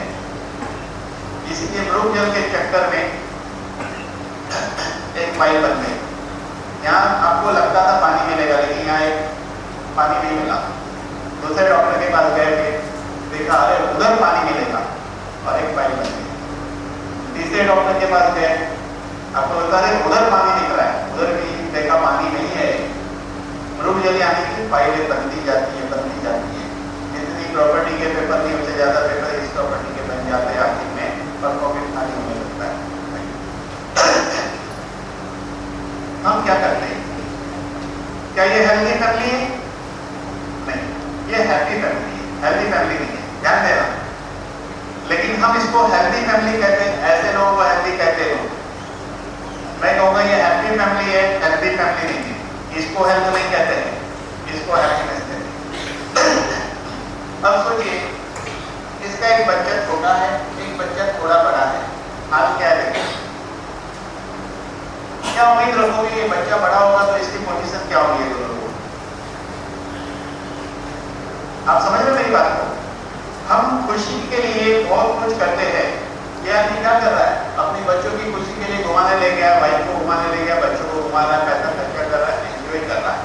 इसलिए मरुभूजल के चक्कर में एक पाइप बन गई। यहाँ आपको लगता था पानी मिलेगा, लेकिन यहाँ एक पानी नहीं मिला। दूसरे डॉक्टर के पास गए, देखा अरे उधर पानी मिलेगा, और एक पाइप बन गई। तीसरे डॉक्टर के पास गए, आपको लगता है उधर पानी दिख रहा है, उधर भी देखा पानी नहीं है। मरुभूजल यानी कि पाइपें बनती जाती है, बनती जाती है। जितनी प्रॉपर्टी के पेपर नहीं, उससे ज्यादा पेपर इस प्रॉपर्टी के बन जाते हैं आखिर में, और पॉकेट खाली होने लगता है। हम क्या करते हैं? क्या ये हेल्दी फैमिली है? नहीं, ये हैप्पी फैमिली है। हेल्दी फैमिली नहीं है, ध्यान देना। लेकिन हम इसको हेल्दी फैमिली कहते हैं, ऐसे लोगों को हेल्दी कहते हैं। मैं कहूँगा ये हैप्पी फैमिली है, हेल्दी फैमिली नहीं है। इसको हेल्थ नहीं कहते हैं, इसको हैप्पीनेस कहते हैं। अब सोचिए, इसका एक बच्चा छोटा है, एक बच्चा थोड़ा बड़ा है। आज क्या देखें, क्या उम्मीद रखोगे ये बच्चा बड़ा होगा तो इसकी पोजीशन क्या होगी? आप समझ रहे मेरी बात को? हम खुशी के लिए बहुत कुछ करते हैं। ये आदमी क्या कर रहा है? अपने बच्चों की खुशी के लिए घुमाने ले गया, वाइफ को घुमाने ले गया, बच्चों को घुमा रहा है, पैसा खर्चा कर रहा है, एंजॉय कर रहा है।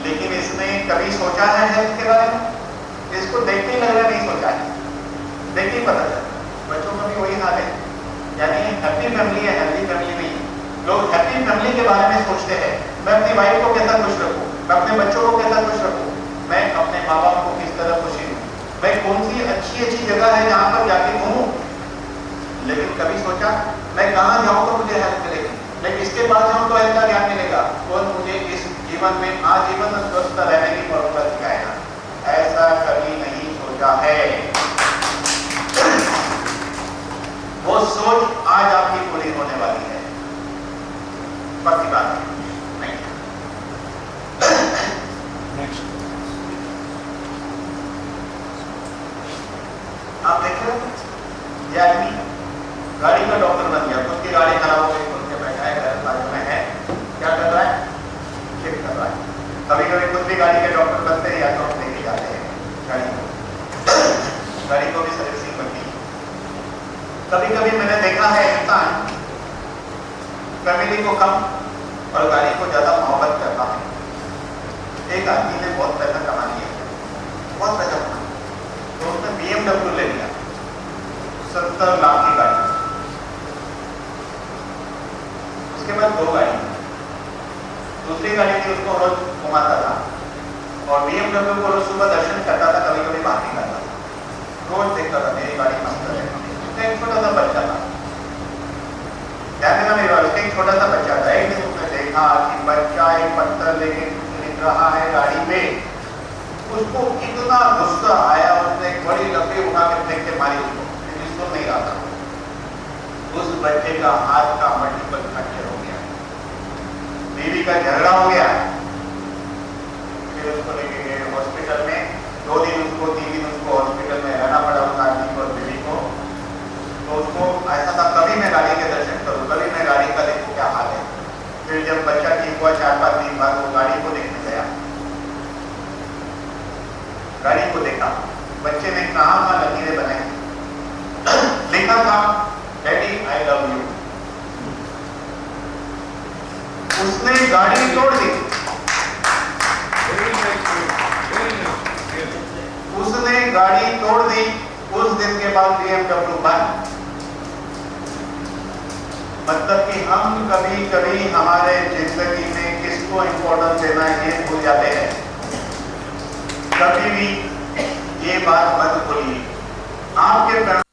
लेकिन इसने कभी सोचा है हेल्थ के बारे में? इसको देखते ही लग रहा है नहीं सोचा है, देखते ही पता चलता। बच्चों का भी वही हाल है। यानी हैप्पी फैमिली है, हेल्दी फैमिली नहीं है। लोग हैप्पी फैमिली के बारे में सोचते हैं, मैं अपनी वाइफ को कैसा खुश रखूं, मैं अपने बच्चों को कैसा खुश रखूं, मैं अपने माँ बाप को किस तरह खुशी दूं, मैं कौन सी अच्छी अच्छी जगह है जहां पर जाके घूमूं। लेकिन कभी सोचा मैं कहां जाऊं तो मुझे हेल्प मिलेगी, मैं किसके पास जाऊं तो हेल्थ का ज्ञान मिलेगा, कौन मुझे इस जीवन में आजीवन स्वस्थ रहने की फॉर्मूला सिखाएगा? ऐसा कभी नहीं सोचा है। वो सोच आज आपकी पूरी होने वाली है, पक्की बात है। नहीं, आप देखें, ये आदमी गाड़ी का डॉक्टर बन गया, खुद की गाड़ी खराब हो गई, खुद के बैठा है, घर बाजू में है, क्या कर रहा है? चेक कर रहा है। कभी कभी खुद भी गाड़ी के डॉक्टर बनते हैं, या तो हम लेके जाते हैं गाड़ी को भी सर्विसिंग बनती है। कभी कभी मैंने देखा है इंसान फैमिली को कम और गाड़ी को ज्यादा मोहब्बत करता है। एक आदमी ने बहुत पैसा कमा लिया, बहुत पैसा कमा, तो उसने BMW ले लिया, 70 लाख की गाड़ी। उसके बाद 2 गाड़ी, दूसरी गाड़ी थी उसको रोज घुमाता था, और BMW को रोज सुबह दर्शन करता था, कभी कभी बात नहीं करता था, रोज देखता था मेरी गाड़ी मस्त है। उसका एक छोटा सा बच्चा था, ध्यान देना मेरी बात, उसका एक छोटा सा बच्चा था। एक दिन उसने देखा कि बच्चा एक पत्थर लेके निकल रहा है गाड़ी पे, उसको इतना गुस्सा आया, उसने एक बड़ी लकड़ी उठा के फेंक के मारी उसको, लेकिन सुन नहीं रहा था। उस बच्चे का हाथ का मल्टीपल फ्रैक्चर हो गया, बीवी का झगड़ा हो गया। फिर उसको लेके गए हॉस्पिटल में, 2 दिन उसको 3 दिन उसको हॉस्पिटल में रहना पड़ा उस आदमी को और बीवी को। तो उसको ऐसा था कभी मैं गाड़ी के दर्शन करूं, कभी मैं गाड़ी का देखूं क्या हाल है। हुई उस दिन के बाद BMW बंद। मतलब कि हम कभी कभी हमारे जिंदगी में किसको इंपॉर्टेंस देना है ये भूल जाते हैं। कभी भी ये बात मत भूलिए। आपके